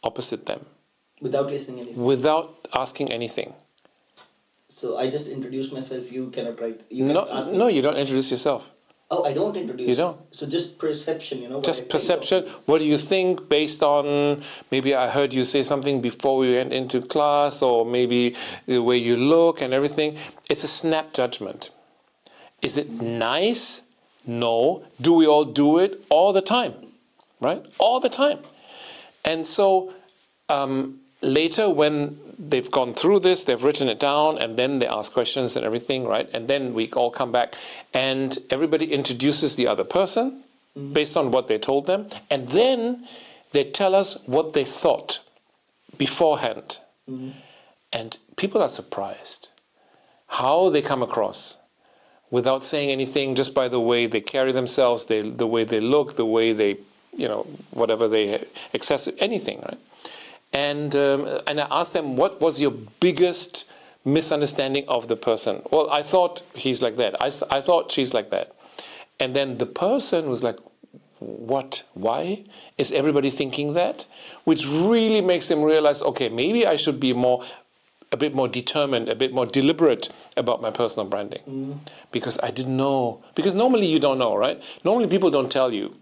opposite them. Without listening anything. Without asking anything. So I just introduce myself. You cannot write. You cannot ask me. No, you don't introduce yourself. Oh, I don't introduce. You don't. So just perception, what I Just think perception. What do you think based on, maybe I heard you say something before we went into class, or maybe the way you look and everything. It's a snap judgment. Is it nice? No. Do we all do it? All the time, right? All the time. And so later, when they've gone through this, they've written it down, and then they ask questions and everything, right? And then we all come back, and everybody introduces the other person based on what they told them, and then they tell us what they thought beforehand. And people are surprised how they come across without saying anything, just by the way they carry themselves, the way they look, the way they, whatever they access, anything, right? And I asked them, what was your biggest misunderstanding of the person? Well, I thought he's like that. I thought she's like that. And then the person was like, what? Why? Is everybody thinking that? Which really makes them realize, okay, maybe I should be a bit more determined, a bit more deliberate about my personal branding. Because I didn't know. Because normally you don't know, right? Normally people don't tell you.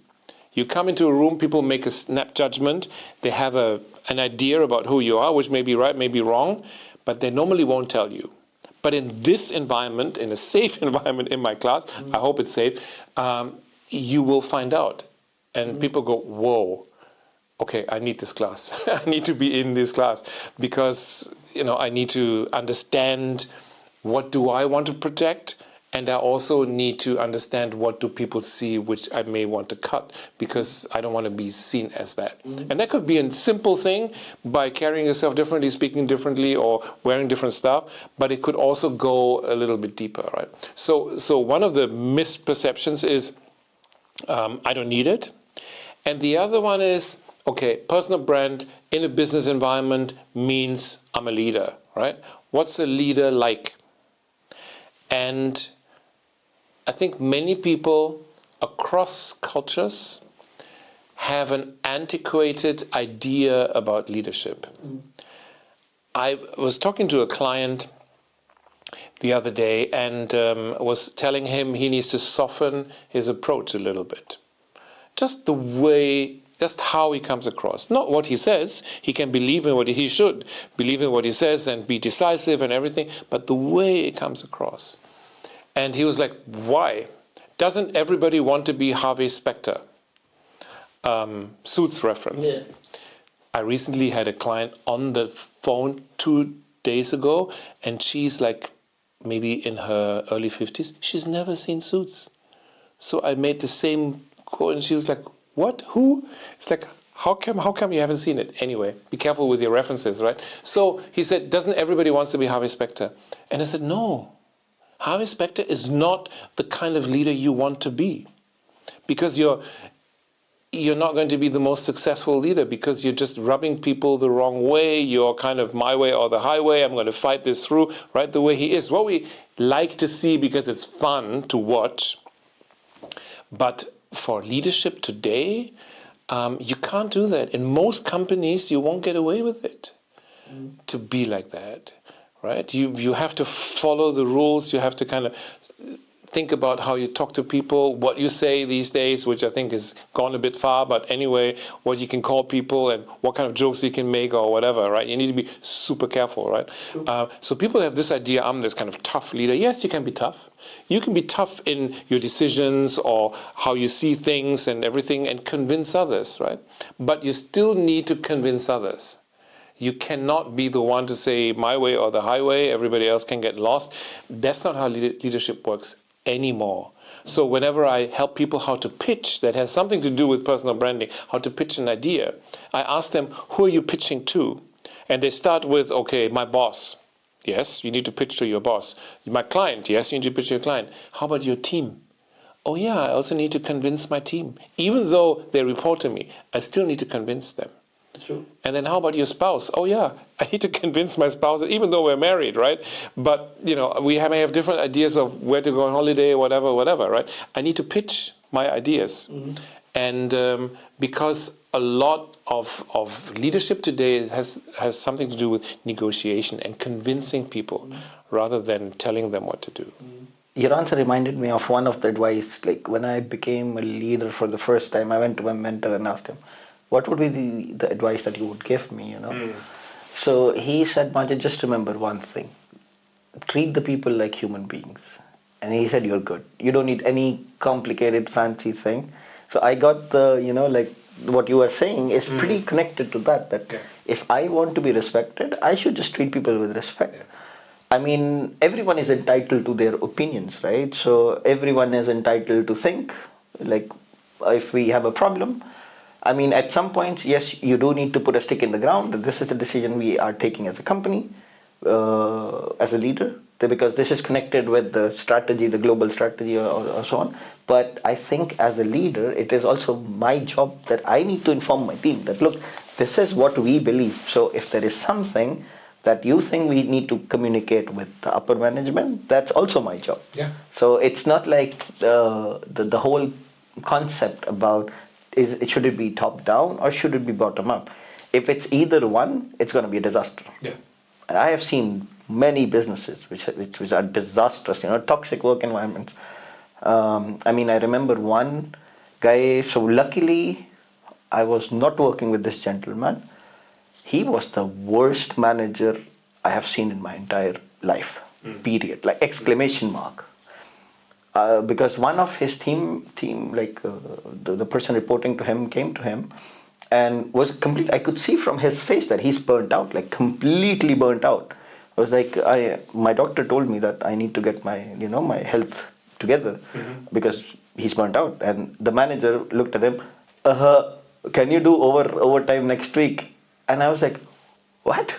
You come into a room, people make a snap judgment. They have an idea about who you are, which may be right, may be wrong, but they normally won't tell you. But in this environment, in a safe environment in my class, I hope it's safe, you will find out. And people go, whoa, okay, I need this class. I need to be in this class because, I need to understand what do I want to project. And I also need to understand what do people see, which I may want to cut, because I don't want to be seen as that. And that could be a simple thing, by carrying yourself differently, speaking differently, or wearing different stuff. But it could also go a little bit deeper, right? So one of the misperceptions is, I don't need it. And the other one is, okay, personal brand in a business environment means I'm a leader, right? What's a leader like? And I think many people across cultures have an antiquated idea about leadership. I was talking to a client the other day and was telling him he needs to soften his approach a little bit. Just the way, just how he comes across. Not what he says. He can believe in what he should believe in what he says and be decisive and everything, but the way it comes across. And he was like, why? Doesn't everybody want to be Harvey Specter? Suits reference. Yeah. I recently had a client on the phone 2 days ago, and she's like maybe in her early 50s. She's never seen Suits. So I made the same quote, and she was like, what? Who? It's like, how come you haven't seen it? Anyway, be careful with your references, right? So he said, doesn't everybody wants to be Harvey Specter? And I said, no. Harvey Specter is not the kind of leader you want to be, because you're not going to be the most successful leader, because you're just rubbing people the wrong way. You're kind of my way or the highway. I'm going to fight this through, right? The way he is. What we like to see because it's fun to watch. But for leadership today, you can't do that. In most companies, you won't get away with it to be like that. Right? You have to follow the rules. You have to kind of think about how you talk to people, what you say these days, which I think has gone a bit far, but anyway, what you can call people and what kind of jokes you can make or whatever, right? You need to be super careful, right? So people have this idea, I'm this kind of tough leader. Yes, you can be tough. You can be tough in your decisions or how you see things and everything and convince others, right? But you still need to convince others. You cannot be the one to say my way or the highway, everybody else can get lost. That's not how leadership works anymore. So whenever I help people how to pitch, that has something to do with personal branding, how to pitch an idea, I ask them, who are you pitching to? And they start with, okay, my boss. Yes, you need to pitch to your boss. My client. Yes, you need to pitch to your client. How about your team? Oh yeah, I also need to convince my team. Even though they report to me, I still need to convince them. True. And then how about your spouse? Oh yeah, I need to convince my spouse, even though we're married, right? But we may have different ideas of where to go on holiday, whatever, right? I need to pitch my ideas. And because a lot of leadership today has something to do with negotiation and convincing people rather than telling them what to do. Your answer reminded me of one of the advice. Like when I became a leader for the first time, I went to my mentor and asked him, what would be the advice that you would give me, So he said, Majid, just remember one thing. Treat the people like human beings. And he said, you're good. You don't need any complicated, fancy thing. So I got the, like what you are saying is pretty connected to that. That if I want to be respected, I should just treat people with respect. Yeah. I mean, everyone is entitled to their opinions, right? So everyone is entitled to think. Like if we have a problem, I mean, at some point, yes, you do need to put a stick in the ground. This is the decision we are taking as a company, as a leader, because this is connected with the strategy, the global strategy, or so on. But I think as a leader, it is also my job that I need to inform my team that, look, this is what we believe. So if there is something that you think we need to communicate with the upper management, that's also my job. Yeah. So it's not like the whole concept about should it be top down or should it be bottom up? If it's either one, it's going to be a disaster. Yeah. And I have seen many businesses which are disastrous, toxic work environments. I mean, I remember one guy. So luckily, I was not working with this gentleman. He was the worst manager I have seen in my entire life. Period. Like exclamation mark. Because one of his team, like the person reporting to him came to him and was complete. I could see from his face that he's burnt out, like completely burnt out. I was like, my doctor told me that I need to get my, my health together because he's burnt out. And the manager looked at him, can you do overtime next week? And I was like, what?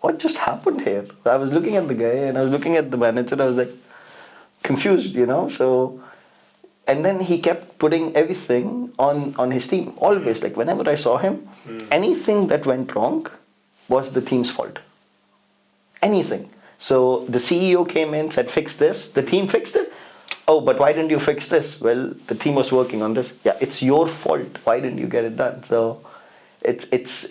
What just happened here? So I was looking at the guy and I was looking at the manager. I was like, confused, So, and then he kept putting everything on his team. Always, like whenever I saw him, anything that went wrong was the team's fault. Anything. So the CEO came in, said, fix this. The team fixed it. Oh, but why didn't you fix this? Well, the team was working on this. Yeah, it's your fault. Why didn't you get it done? So it's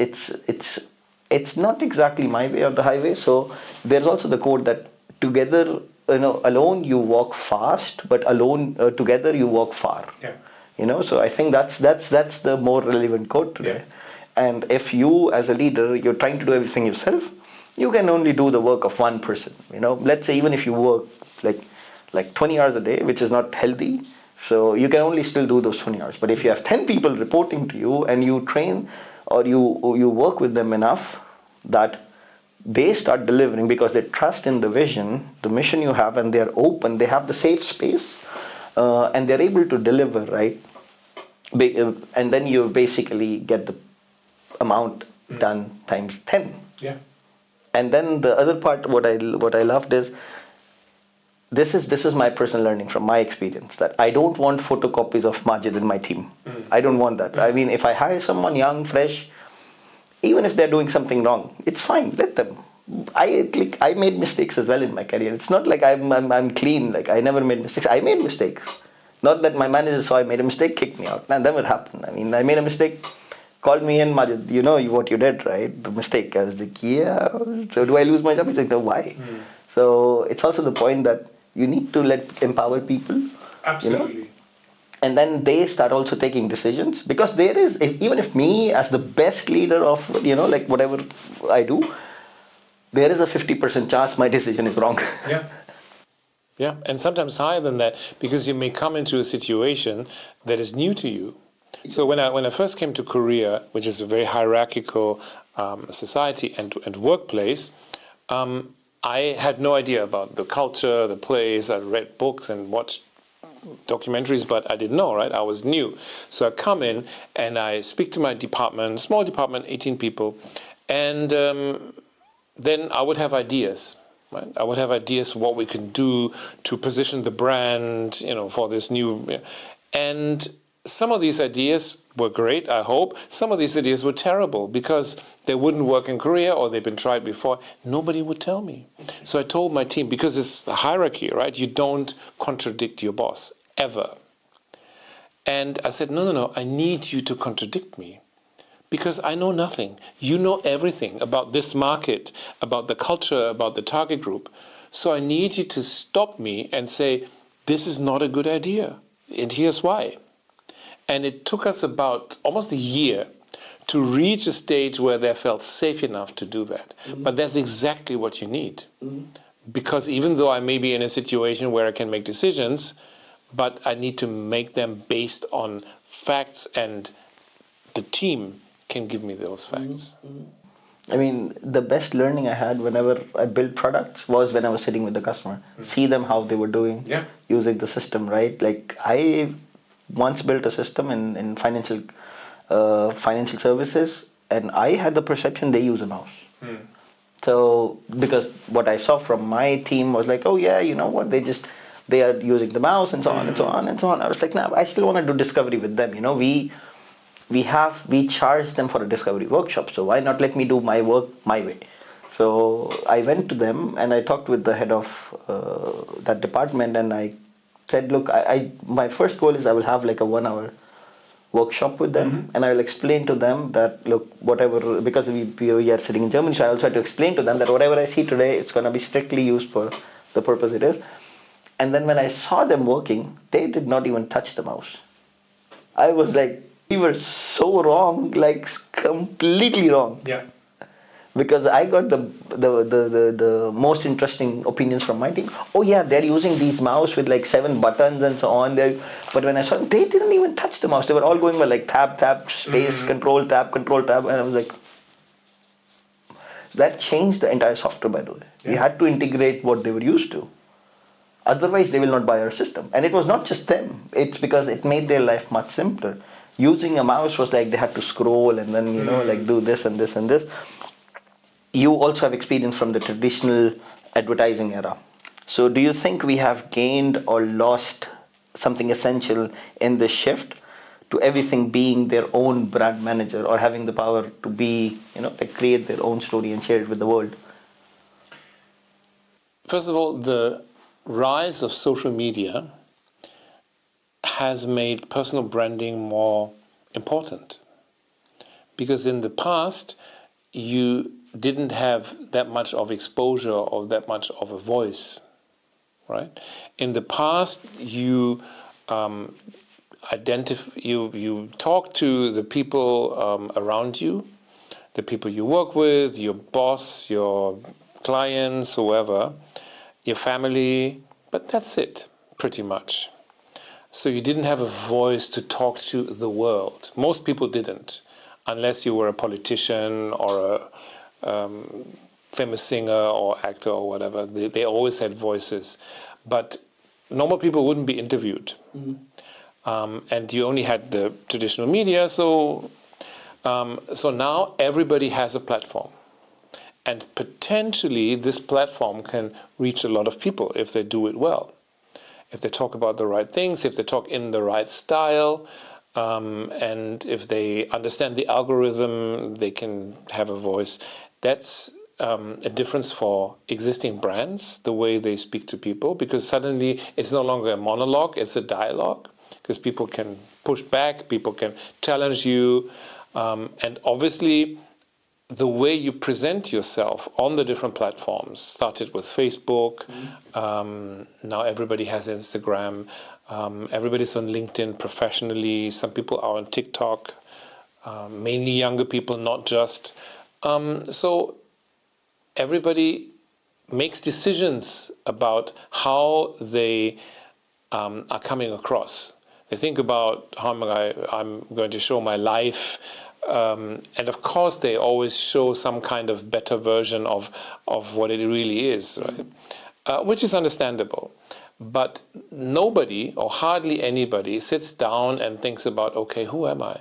not exactly my way or the highway. So there's also the quote that together, alone you walk fast, but alone together you walk far. Yeah. So I think that's the more relevant quote today. Yeah. And if you as a leader, you're trying to do everything yourself, you can only do the work of one person. Let's say even if you work like 20 hours a day, which is not healthy, so you can only still do those 20 hours. But if you have 10 people reporting to you and you train or you work with them enough that they start delivering because they trust in the vision, the mission you have, and they're open, they have the safe space, and they're able to deliver, right? And then you basically get the amount done times 10. Yeah. And then the other part, what I loved is, this is my personal learning from my experience, that I don't want photocopies of Majid in my team. I don't want that. I mean, if I hire someone young, fresh, even if they're doing something wrong, it's fine. Let them. I made mistakes as well in my career. It's not like I'm clean. Like I never made mistakes. I made mistakes. Not that my manager saw I made a mistake, kicked me out. That never happened. I mean, I made a mistake, called me in, Majid, you know what you did, right? The mistake. I was like, yeah. So do I lose my job? He's like, no, why? So it's also the point that you need to empower people. Absolutely. And then they start also taking decisions, because there is, even if me as the best leader of, like whatever I do, there is a 50% chance my decision is wrong. Yeah. Yeah, and sometimes higher than that, because you may come into a situation that is new to you. So when I first came to Korea, which is a very hierarchical society and workplace, I had no idea about the culture, the place. I read books and watched documentaries, but I didn't know, right? I was new. So I come in and I speak to my department, small department, 18 people, and then I would have ideas. Right? I would have ideas what we can do to position the brand, for this new. And some of these ideas were great, I hope. Some of these ideas were terrible because they wouldn't work in Korea or they've been tried before. Nobody would tell me. So I told my team, because it's the hierarchy, right? You don't contradict your boss, ever. And I said, no, I need you to contradict me. Because I know nothing. You know everything about this market, about the culture, about the target group. So I need you to stop me and say, this is not a good idea. And here's why. And it took us about almost a year to reach a stage where they felt safe enough to do that. But that's exactly what you need. Because even though I may be in a situation where I can make decisions, but I need to make them based on facts, and the team can give me those facts. I mean, the best learning I had whenever I built products was when I was sitting with the customer, see them how they were doing, using the system, right? Like I once built a system in financial services, and I had the perception they use a mouse. So because what I saw from my team was like, oh yeah, you know what, they are using the mouse and so on and so on and so on. I was like, nah, I still want to do discovery with them. You know, we charge them for a discovery workshop, so why not let me do my work my way? So I went to them and I talked with the head of that department, and I said, look, my first goal is I will have like a 1 hour workshop with them, and I will explain to them that, look, whatever, because we are sitting in Germany, so I also had to explain to them that whatever I see today, it's going to be strictly used for the purpose it is. And then when I saw them working, they did not even touch the mouse. I was like, we were so wrong, like completely wrong. Yeah. Because I got the most interesting opinions from my team. Oh yeah, they're using these mouse with like 7 buttons and so on. But when I saw them, they didn't even touch the mouse. They were all going by like tab, space, control, tab, and I was like, that changed the entire software, by the way. We had to integrate what they were used to. Otherwise, they will not buy our system. And it was not just them. It's because it made their life much simpler. Using a mouse was like they had to scroll and then, like do this and this and this. You also have experience from the traditional advertising era. So do you think we have gained or lost something essential in this shift to everything being their own brand manager, or having the power to be, like create their own story and share it with the world? First of all, the rise of social media has made personal branding more important. Because in the past, you didn't have that much of exposure or that much of a voice, right? In the past, you you talk to the people around you, the people you work with, your boss, your clients, whoever, your family, but that's it, pretty much. So you didn't have a voice to talk to the world. Most people didn't, unless you were a politician or a famous singer or actor or whatever. They always had voices. But normal people wouldn't be interviewed. And you only had the traditional media, so now everybody has a platform. And potentially this platform can reach a lot of people if they do it well. If they talk about the right things, if they talk in the right style, and if they understand the algorithm, they can have a voice. That's a difference for existing brands, the way they speak to people, because suddenly it's no longer a monologue, it's a dialogue, because people can push back, people can challenge you, and obviously the way you present yourself on the different platforms started with Facebook. Now everybody has Instagram. Everybody's on LinkedIn professionally. Some people are on TikTok, mainly younger people, not just. So everybody makes decisions about how they are coming across. They think about how I'm going to show my life. And of course, they always show some kind of better version of what it really is, right? Which is understandable. But nobody, or hardly anybody, sits down and thinks about, okay, who am I?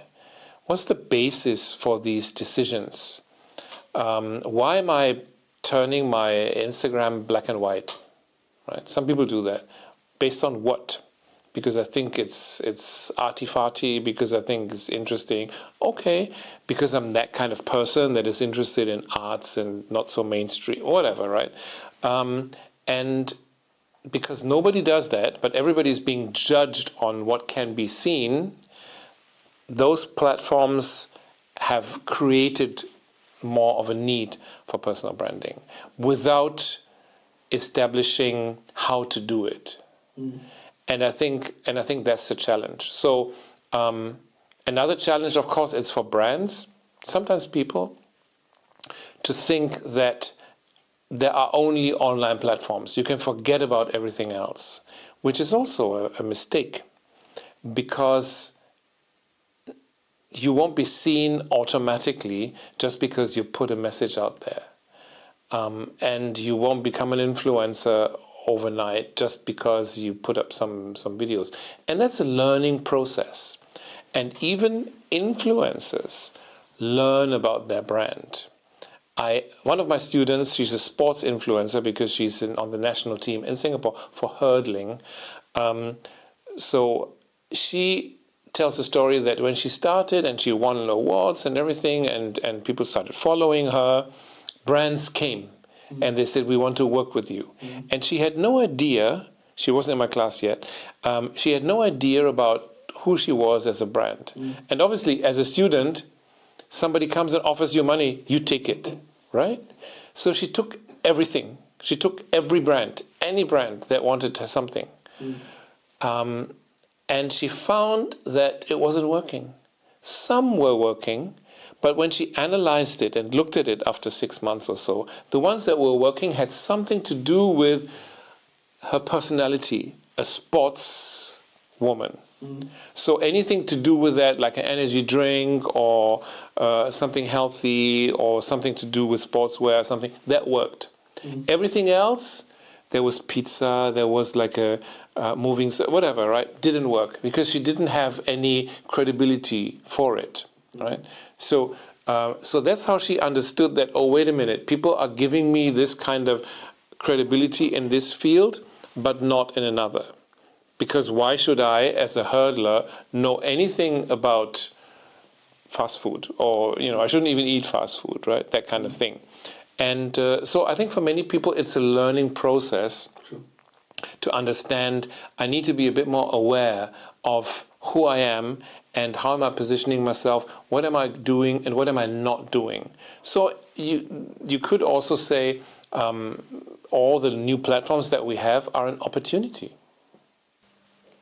What's the basis for these decisions? Why am I turning my Instagram black and white? Right? Some people do that. Based on what? Because I think it's arty-farty, because I think it's interesting. Okay, because I'm that kind of person that is interested in arts and not so mainstream, whatever, right? And because nobody does that, but everybody's being judged on what can be seen, those platforms have created more of a need for personal branding without establishing how to do it. And I think that's the challenge. So another challenge, of course, is for brands. Sometimes people to think that there are only online platforms. You can forget about everything else, which is also a mistake, because you won't be seen automatically just because you put a message out there. And you won't become an influencer overnight just because you put up some videos. And that's a learning process. And even influencers learn about their brand. One of my students, she's a sports influencer because she's on the national team in Singapore for hurdling. So she tells a story that when she started and she won awards and everything, and people started following her, brands came and they said, we want to work with you. And she had no idea, she wasn't in my class yet, she had no idea about who she was as a brand. And obviously, as a student, somebody comes and offers you money, you take it, right? So she took everything. She took every brand, any brand that wanted something. And she found that it wasn't working. Some were working, but when she analyzed it and looked at it after 6 months or so, the ones that were working had something to do with her personality, a sports woman. So anything to do with that, like an energy drink or something healthy or something to do with sportswear, something, that worked. Everything else, there was pizza, there was like a moving, whatever, right? Didn't work because she didn't have any credibility for it, right? So that's how she understood that, oh, wait a minute, people are giving me this kind of credibility in this field, but not in another. Because why should I, as a hurdler, know anything about fast food? Or, I shouldn't even eat fast food, right? That kind of thing. And so I think for many people, it's a learning process to understand I need to be a bit more aware of who I am and how am I positioning myself, what am I doing and what am I not doing. So you could also say all the new platforms that we have are an opportunity.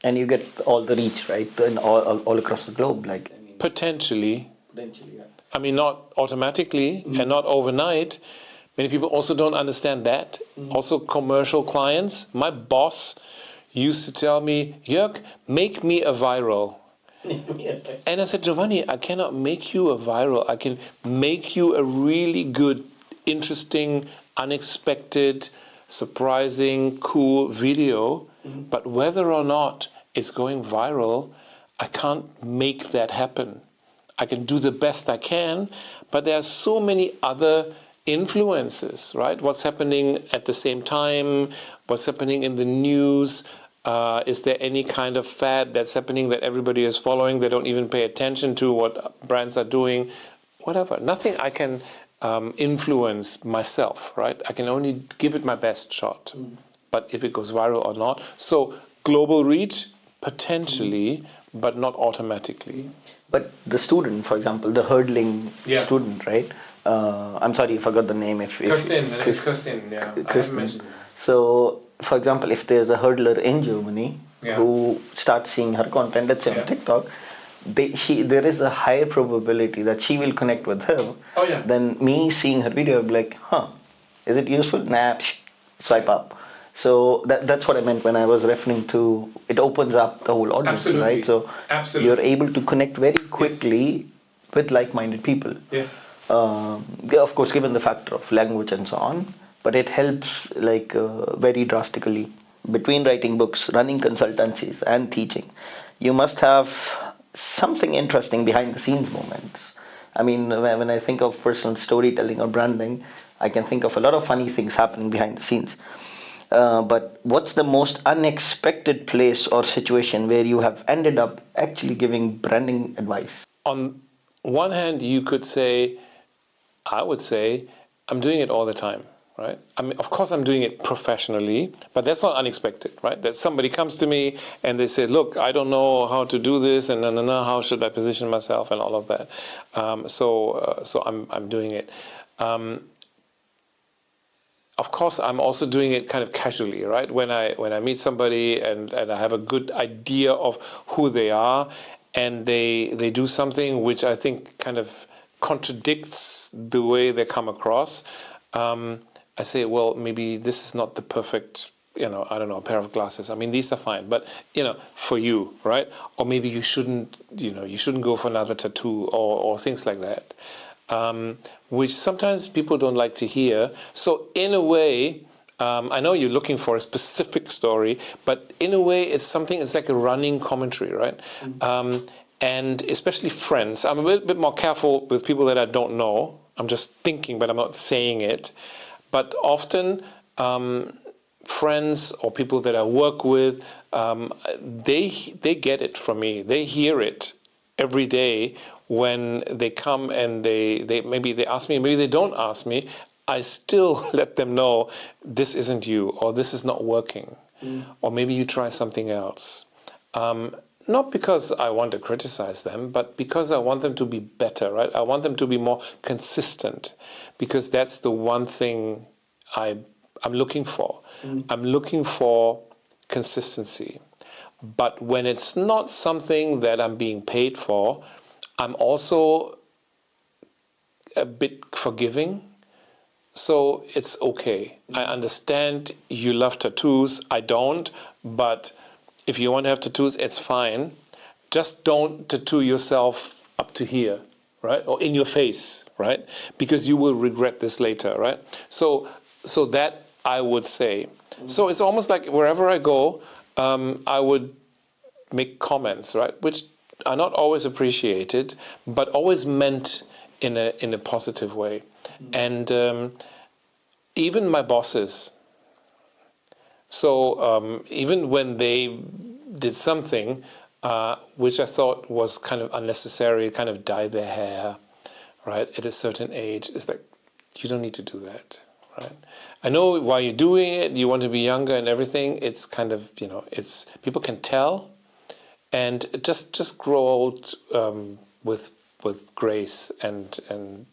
And you get all the reach, right? And all across the globe, like Potentially. yeah. I mean, not automatically and not overnight. Many people also don't understand that. Also, commercial clients. My boss used to tell me, Jörg, make me a viral. And I said, Giovanni, I cannot make you a viral. I can make you a really good, interesting, unexpected, surprising, cool video. But whether or not it's going viral, I can't make that happen. I can do the best I can, but there are so many other influences, right? What's happening at the same time? What's happening in the news? Is there any kind of fad that's happening that everybody is following? They don't even pay attention to what brands are doing. Whatever. Nothing I can influence myself, right? I can only give it my best shot. But if it goes viral or not. So global reach, potentially, but not automatically. But the student, for example, the hurdling student, right? I'm sorry, I forgot the name. Kirsten, her name is Kirsten, yeah. I haven't mentioned it. So, for example, if there's a hurdler in Germany who starts seeing her content, let's say on TikTok, there is a higher probability that she will connect with her than me seeing her video. I'll be like, is it useful? Nah, swipe up. So that's what I meant when I was referring to it opens up the whole audience, right? So you're able to connect very quickly with like-minded people. Yes. Of course, given the factor of language and so on, but it helps very drastically. Between writing books, running consultancies, and teaching, you must have something interesting behind the scenes moments. I mean, when I think of personal storytelling or branding, I can think of a lot of funny things happening behind the scenes. But what's the most unexpected place or situation where you have ended up actually giving branding advice? On one hand, I would say, I'm doing it all the time. right? I mean, of course I'm doing it professionally, but that's not unexpected, right? That somebody comes to me and they say, look, I don't know how to do this, and how should I position myself and all of that. So I'm doing it. Of course, I'm also doing it kind of casually, right? When I meet somebody and I have a good idea of who they are, and they do something which I think kind of contradicts the way they come across, I say, well, maybe this is not the perfect, I don't know, a pair of glasses. I mean, these are fine, but for you, right? Or maybe you shouldn't go for another tattoo or things like that. Which sometimes people don't like to hear. So in a way, I know you're looking for a specific story, but in a way it's like a running commentary, right? And especially friends. I'm a little bit more careful with people that I don't know. I'm just thinking, but I'm not saying it. But often friends or people that I work with, they get it from me. They hear it every day when they come and they maybe they ask me, maybe they don't ask me. I still let them know this isn't you, or this is not working, or maybe you try something else. Not because I want to criticize them, but because I want them to be better, right? I want them to be more consistent, because that's the one thing I'm looking for. I'm looking for consistency. But when it's not something that I'm being paid for, I'm also a bit forgiving. So it's okay. I understand you love tattoos. I don't. But if you want to have tattoos, it's fine. Just don't tattoo yourself up to here, right? Or in your face, right? Because you will regret this later, right? So that I would say. So it's almost like wherever I go, I would make comments, right? Which are not always appreciated, but always meant in a positive way. And even my bosses. So even when they did something which I thought was kind of unnecessary, kind of dye their hair, right, at a certain age, it's like, you don't need to do that, right? I know why you're doing it. You want to be younger and everything. It's kind of, it's people can tell, and just grow old with grace and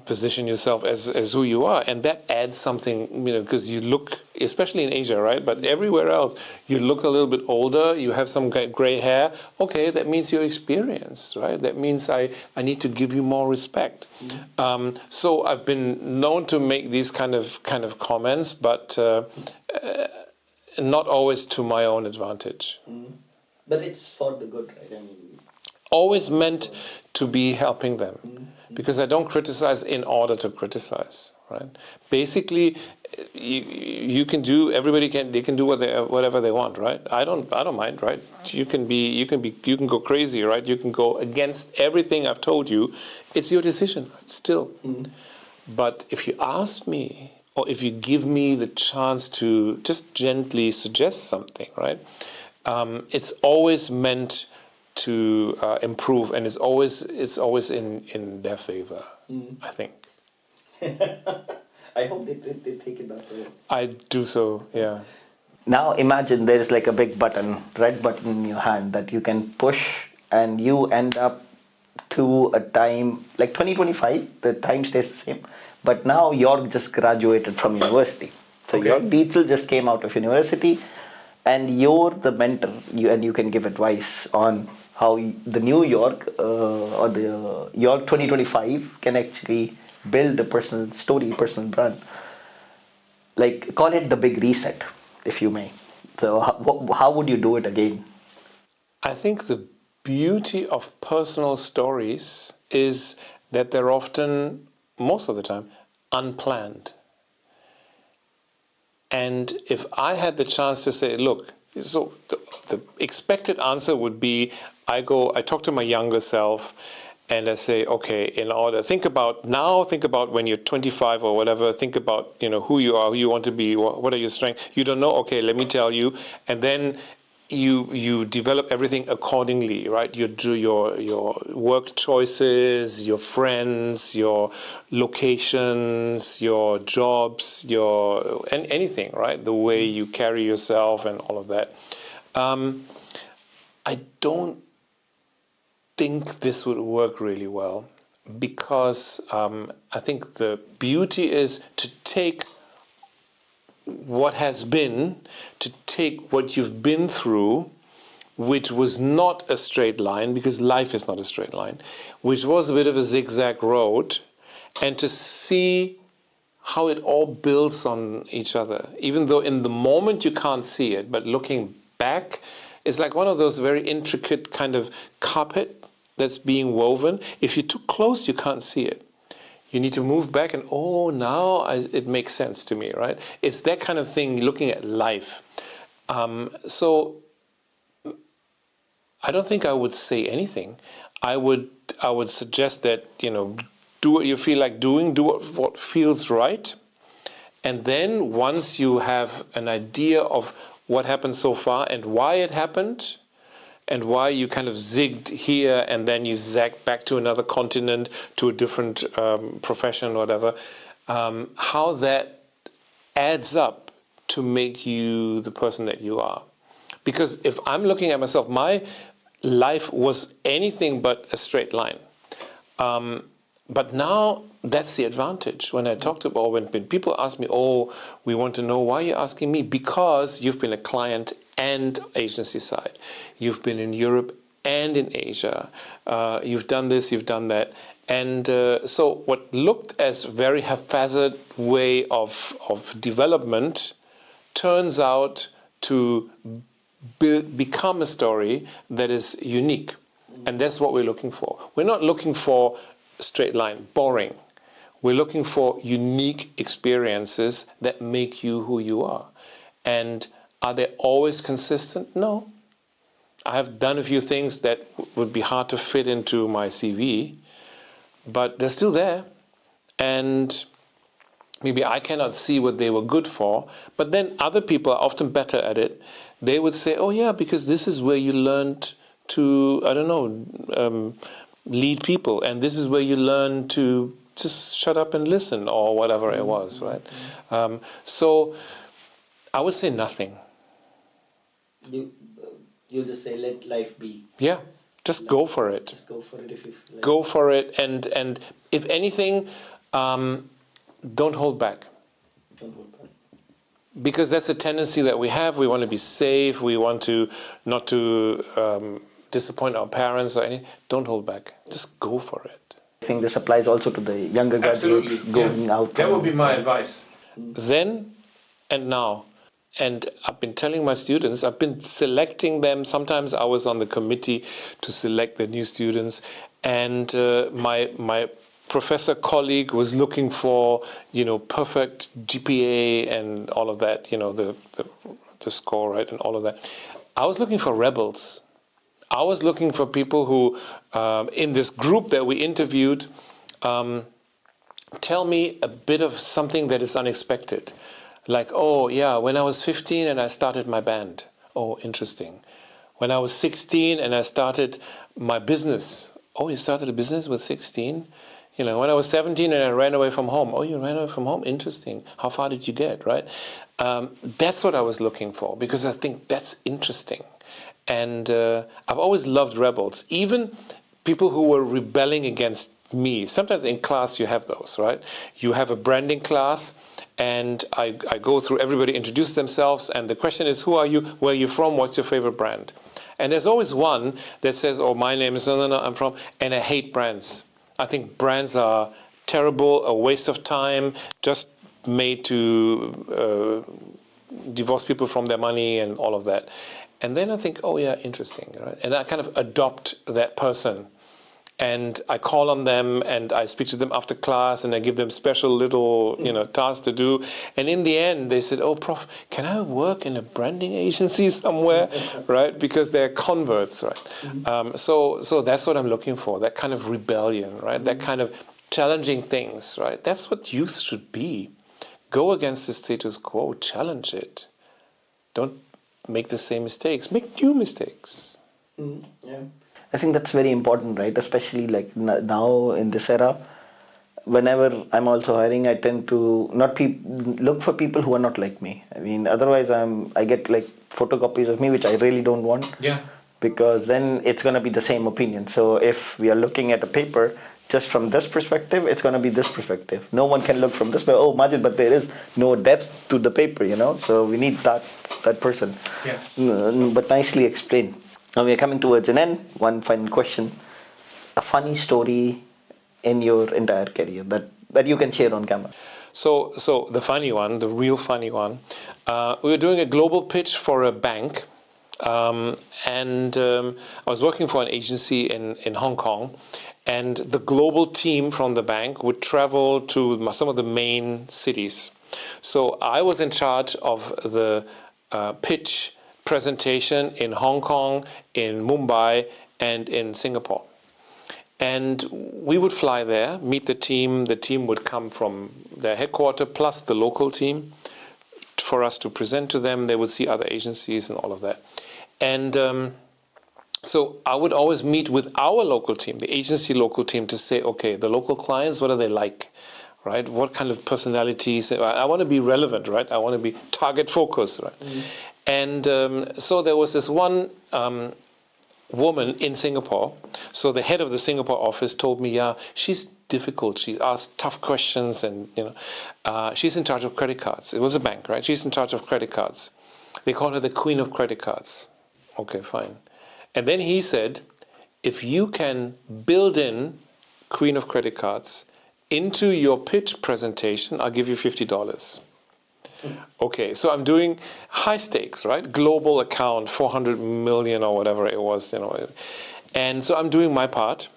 position yourself as who you are, and that adds something, because you look, especially in Asia, right, but everywhere else, you look a little bit older, you have some gray hair. Okay, that means you're experienced, right? That means I need to give you more respect. So I've been known to make these kind of comments, but not always to my own advantage. But it's for the good, right? I mean, always meant to be helping them. Because I don't criticize in order to criticize, right? Basically, you can do. They can do whatever they want, right? I don't mind, right? You can go crazy, right? You can go against everything I've told you. It's your decision, right? Still. But if you ask me, or if you give me the chance to just gently suggest something, right? It's always meant to improve, and it's always in their favor, I think. I hope they take it that way. I do so, yeah. Now imagine there is like a big button, red button in your hand that you can push, and you end up to a time like 2025. The time stays the same, but now Jörg just graduated from university. So Okay. Jörg Dietzel just came out of university, and you're the mentor. You can give advice on how the new Jörg or the Jörg 2025 can actually build a personal story, personal brand. Like, call it the big reset, if you may. So how would you do it again? I think the beauty of personal stories is that they're often, most of the time, unplanned. And if I had the chance to say, look, so the expected answer would be, I talk to my younger self, and I say, okay, think about when you're 25 or whatever, think about, who you are, who you want to be, what are your strengths. You don't know, okay, let me tell you. And then you develop everything accordingly, right? You do your work choices, your friends, your locations, your jobs, and anything, right? The way you carry yourself and all of that. I don't think this would work really well because I think the beauty is to take what has been, to take what you've been through, which was not a straight line, because life is not a straight line, which was a bit of a zigzag road, and to see how it all builds on each other. Even though in the moment you can't see it, but looking back, it's like one of those very intricate kind of carpet that's being woven. If you're too close, you can't see it. You need to move back and, now it makes sense to me, right? It's that kind of thing, looking at life. So I don't think I would say anything. I would suggest that, do what you feel like doing, do what feels right. And then once you have an idea of what happened so far and why it happened, and why you kind of zigged here and then you zagged back to another continent, to a different profession, whatever, how that adds up to make you the person that you are. Because if I'm looking at myself, my life was anything but a straight line. But now that's the advantage. When I talk or when people ask me, we want to know, why are you asking me? Because you've been a client and agency side. You've been in Europe and in Asia. You've done this, you've done that. And so what looked as very haphazard way of development turns out to become a story that is unique. And that's what we're looking for. We're not looking for straight line, boring. We're looking for unique experiences that make you who you are. And are they always consistent? No. I have done a few things that would be hard to fit into my CV, but they're still there. And maybe I cannot see what they were good for, but then other people are often better at it. They would say, because this is where you learned to, lead people, and this is where you learn to just shut up and listen, or whatever it was, right? So I would say nothing. You'll just say, let life be. Yeah, just go for it. Just go for it if you feel like. Go for it, and if anything, don't hold back. Don't hold back. Because that's a tendency that we have. We want to be safe. We want to not to disappoint our parents or anything. Don't hold back. Just go for it. I think this applies also to the younger graduates going out. That would be my advice. Then and now. And I've been telling my students, I've been selecting them. Sometimes I was on the committee to select the new students. And my professor colleague was looking for, perfect GPA and all of that, the score, right, and all of that. I was looking for rebels. I was looking for people who, in this group that we interviewed, tell me a bit of something that is unexpected. Like, when I was 15 and I started my band. Oh, interesting. When I was 16 and I started my business. Oh, you started a business with 16? When I was 17 and I ran away from home. Oh, you ran away from home? Interesting. How far did you get, right? That's what I was looking for, because I think that's interesting. And I've always loved rebels, even people who were rebelling against me. Sometimes in class you have those, right? You have a branding class, and I go through, everybody introduces themselves, and the question is, who are you, where are you from, what's your favorite brand? And there's always one that says, my name is, no, I'm from, and I hate brands. I think brands are terrible, a waste of time, just made to divorce people from their money and all of that. And then I think, interesting, right? And I kind of adopt that person. And I call on them, and I speak to them after class, and I give them special little, tasks to do. And in the end, they said, Prof, can I work in a branding agency somewhere, right? Because they're converts, right? Mm-hmm. So that's what I'm looking for, that kind of rebellion, right? Mm-hmm. That kind of challenging things, right? That's what youth should be. Go against the status quo, challenge it. Don't make the same mistakes. Make new mistakes. Yeah. I think that's very important, right? Especially like now in this era, whenever I'm also hiring, I tend to not look for people who are not like me. I mean, otherwise I get like photocopies of me, which I really don't want. Yeah. Because then it's going to be the same opinion. So if we are looking at a paper just from this perspective, it's going to be this perspective. No one can look from this, but Majid, but there is no depth to the paper, So we need that person. Yeah. But nicely explained. Now we are coming towards an end. One final question: a funny story in your entire career that you can share on camera. So the funny one, the real funny one, we were doing a global pitch for a bank. And I was working for an agency in Hong Kong, and the global team from the bank would travel to some of the main cities. So I was in charge of the pitch presentation in Hong Kong, in Mumbai, and in Singapore. And we would fly there, meet the team. The team would come from their headquarters plus the local team for us to present to them. They would see other agencies and all of that. And so I would always meet with our local team, the agency local team, to say, okay, the local clients, what are they like, right? What kind of personalities? I want to be relevant, right? I want to be target focused, right? And so there was this one woman in Singapore. So the head of the Singapore office told me, yeah, she's difficult. She asks tough questions, and she's in charge of credit cards. It was a bank, right? She's in charge of credit cards. They call her the queen of credit cards. Okay, fine. And then he said, if you can build in queen of credit cards into your pitch presentation, I'll give you $50. Okay, so I'm doing high stakes, right? Global account, 400 million or whatever it was, And so I'm doing my part,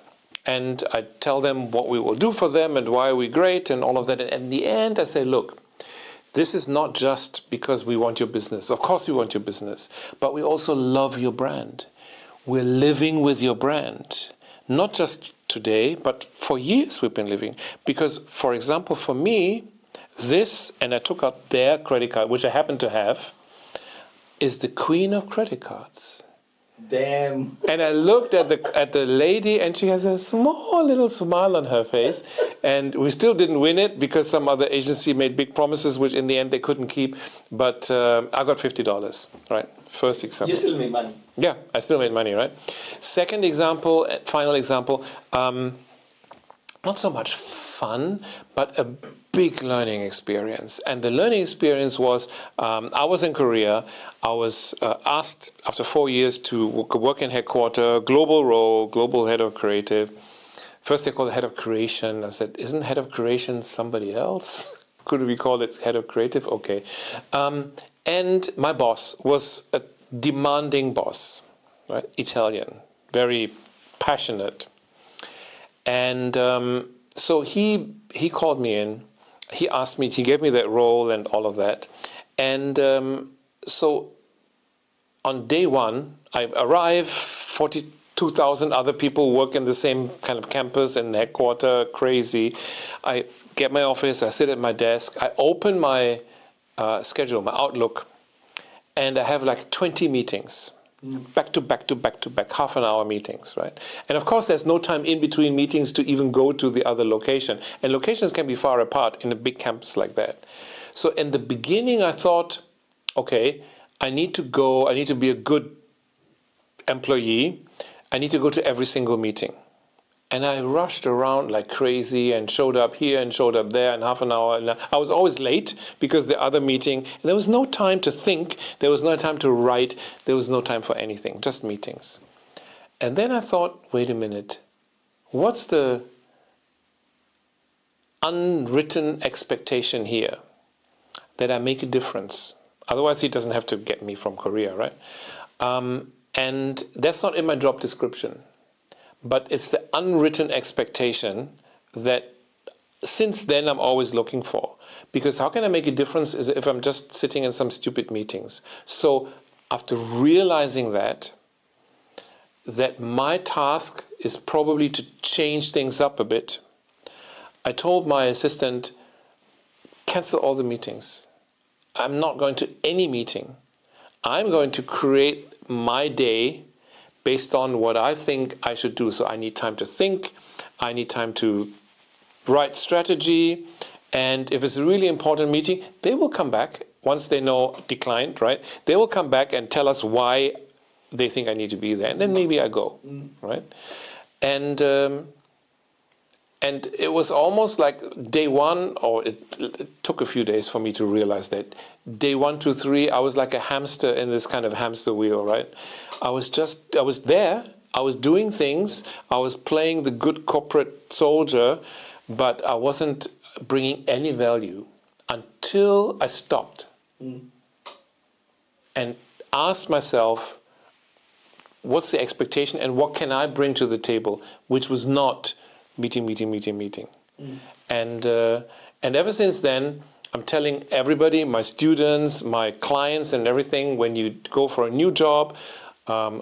and I tell them what we will do for them and why we're great and all of that. And in the end, I say, look, this is not just because we want your business. Of course we want your business, but we also love your brand. We're living with your brand. Not just today, but for years we've been living. Because, for example, for me, this, and I took out their credit card, which I happen to have, is the queen of credit cards. Damn. And I looked at the lady, and she has a small little smile on her face. And we still didn't win it because some other agency made big promises, which in the end they couldn't keep. But I got $50, right? First example. You still made money. Yeah, I still made money, right? Second example, final example, not so much fun, but a big learning experience. And the learning experience was, I was in Korea. I was asked after 4 years to work in headquarters, global role, global head of creative. First they called it head of creation. I said, isn't head of creation somebody else? Could we call it head of creative? Okay. And my boss was a demanding boss, right? Italian, very passionate. And so he called me in. He asked me, he gave me that role and all of that. And so on day one, I arrive, 42,000 other people work in the same kind of campus and headquarters, crazy. I get my office, I sit at my desk, I open my schedule, my Outlook, and I have like 20 meetings. Back to back to back to back, half an hour meetings, right? And of course, there's no time in between meetings to even go to the other location. And locations can be far apart in a big campus like that. So in the beginning, I thought, okay, I need to go, I need to be a good employee. I need to go to every single meeting. And I rushed around like crazy and showed up here and showed up there in half an hour. And I was always late because the other meeting, there was no time to think, there was no time to write, there was no time for anything, just meetings. And then I thought, wait a minute, what's the unwritten expectation here? That I make a difference. Otherwise, he doesn't have to get me from Korea, right? And that's not in my job description. But it's the unwritten expectation that since then I'm always looking for. Because how can I make a difference if I'm just sitting in some stupid meetings? So after realizing that my task is probably to change things up a bit, I told my assistant, cancel all the meetings. I'm not going to any meeting I'm going to create my day based on what I think I should do. So I need time to think, I need time to write strategy, and if it's a really important meeting, they will come back once they know declined, right? They will come back and tell us why they think I need to be there, and then maybe I go, right? And it was almost like day one, or it took a few days for me to realize that. Day 1 to 3, I was like a hamster in this kind of hamster wheel, right? I was there, I was doing things, I was playing the good corporate soldier, but I wasn't bringing any value until I stopped and asked myself, what's the expectation and what can I bring to the table, which was not meeting. And ever since then, I'm telling everybody, my students, my clients and everything, when you go for a new job,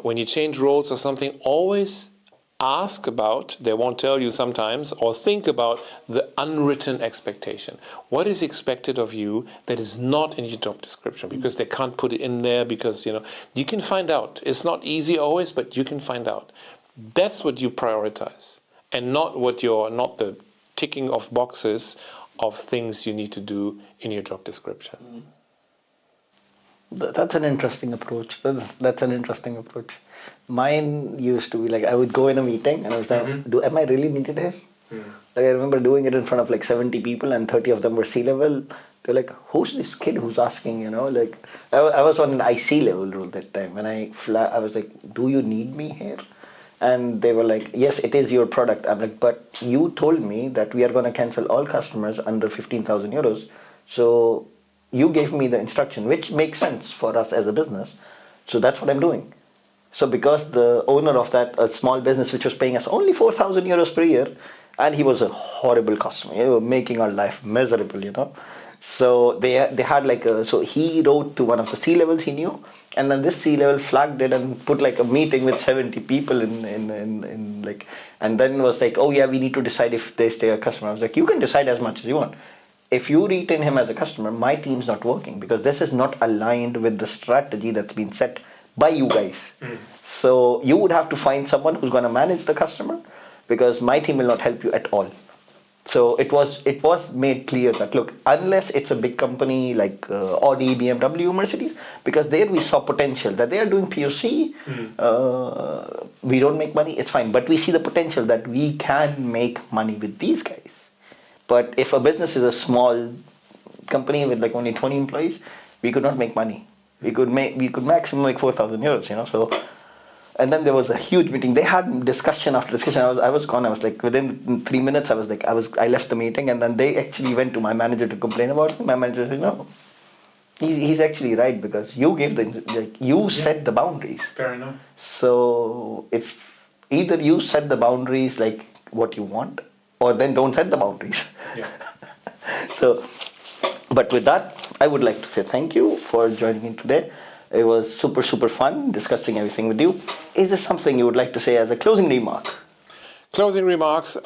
when you change roles or something, always ask about, they won't tell you sometimes, or think about the unwritten expectation. What is expected of you that is not in your job description? Because they can't put it in there, because you can find out. It's not easy always, but you can find out. That's what you prioritize, and not the ticking of boxes of things you need to do in your job description. That's an interesting approach. That's an interesting approach. Mine used to be like, I would go in a meeting and I was like, am I really needed here? Like, I remember doing it in front of like 70 people and 30 of them were C-level. They're like, who's this kid who's asking, like, I was on an IC level role that time. And I was like, do you need me here? And they were like, yes, it is your product. I'm like, but you told me that we are going to cancel all customers under 15,000 euros. So you gave me the instruction, which makes sense for us as a business. So that's what I'm doing. So because the owner of that a small business, which was paying us only 4,000 euros per year, and he was a horrible customer, making our life miserable, So they had like so he wrote to one of the C-levels he knew, and then this C-level flagged it and put like a meeting with 70 people in like, and then was like, oh yeah, we need to decide if they stay a customer. I was like, you can decide as much as you want. If you retain him as a customer, my team's not working because this is not aligned with the strategy that's been set by you guys. So you would have to find someone who's going to manage the customer, because my team will not help you at all. So it was made clear that, look, unless it's a big company like Audi, BMW, Mercedes, because there we saw potential that they are doing POC, we don't make money, it's fine. But we see the potential that we can make money with these guys. But if a business is a small company with like only 20 employees, we could not make money. We could maximum make 4,000 euros, So, and then there was a huge meeting. They had discussion after discussion. I was gone. I was like, within 3 minutes, I left the meeting, and then they actually went to my manager to complain about it. My manager said, no, he's actually right, because you gave set the boundaries. Fair enough. So if either you set the boundaries like what you want, or then don't set the boundaries. Yeah. So, but with that, I would like to say thank you for joining in today. It was super, super fun discussing everything with you. Is there something you would like to say as a closing remark? Closing remarks,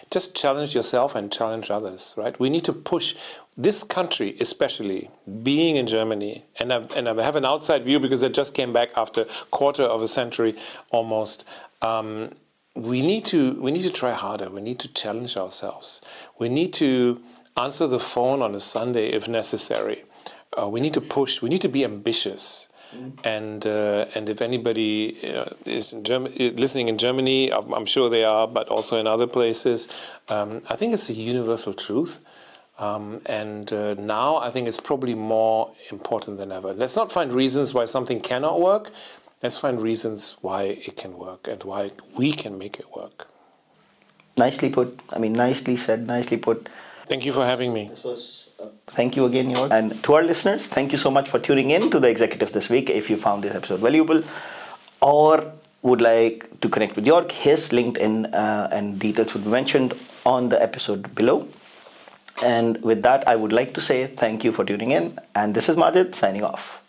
just challenge yourself and challenge others, right? We need to push this country, especially being in Germany, and I have an outside view because I just came back after a quarter of a century almost. We need to try harder. We need to challenge ourselves. We need to answer the phone on a Sunday if necessary. We need to push. We need to be ambitious. And if anybody is listening in Germany, I'm sure they are, but also in other places, I think it's a universal truth. Now I think it's probably more important than ever. Let's not find reasons why something cannot work. Let's find reasons why it can work and why we can make it work. Nicely put. Nicely said, nicely put. Thank you for having me. This was Thank you again, Jörg. And to our listeners, thank you so much for tuning in to The Executive this week. If you found this episode valuable or would like to connect with Jörg, his LinkedIn and details would be mentioned on the episode below. And with that, I would like to say thank you for tuning in. And this is Majid signing off.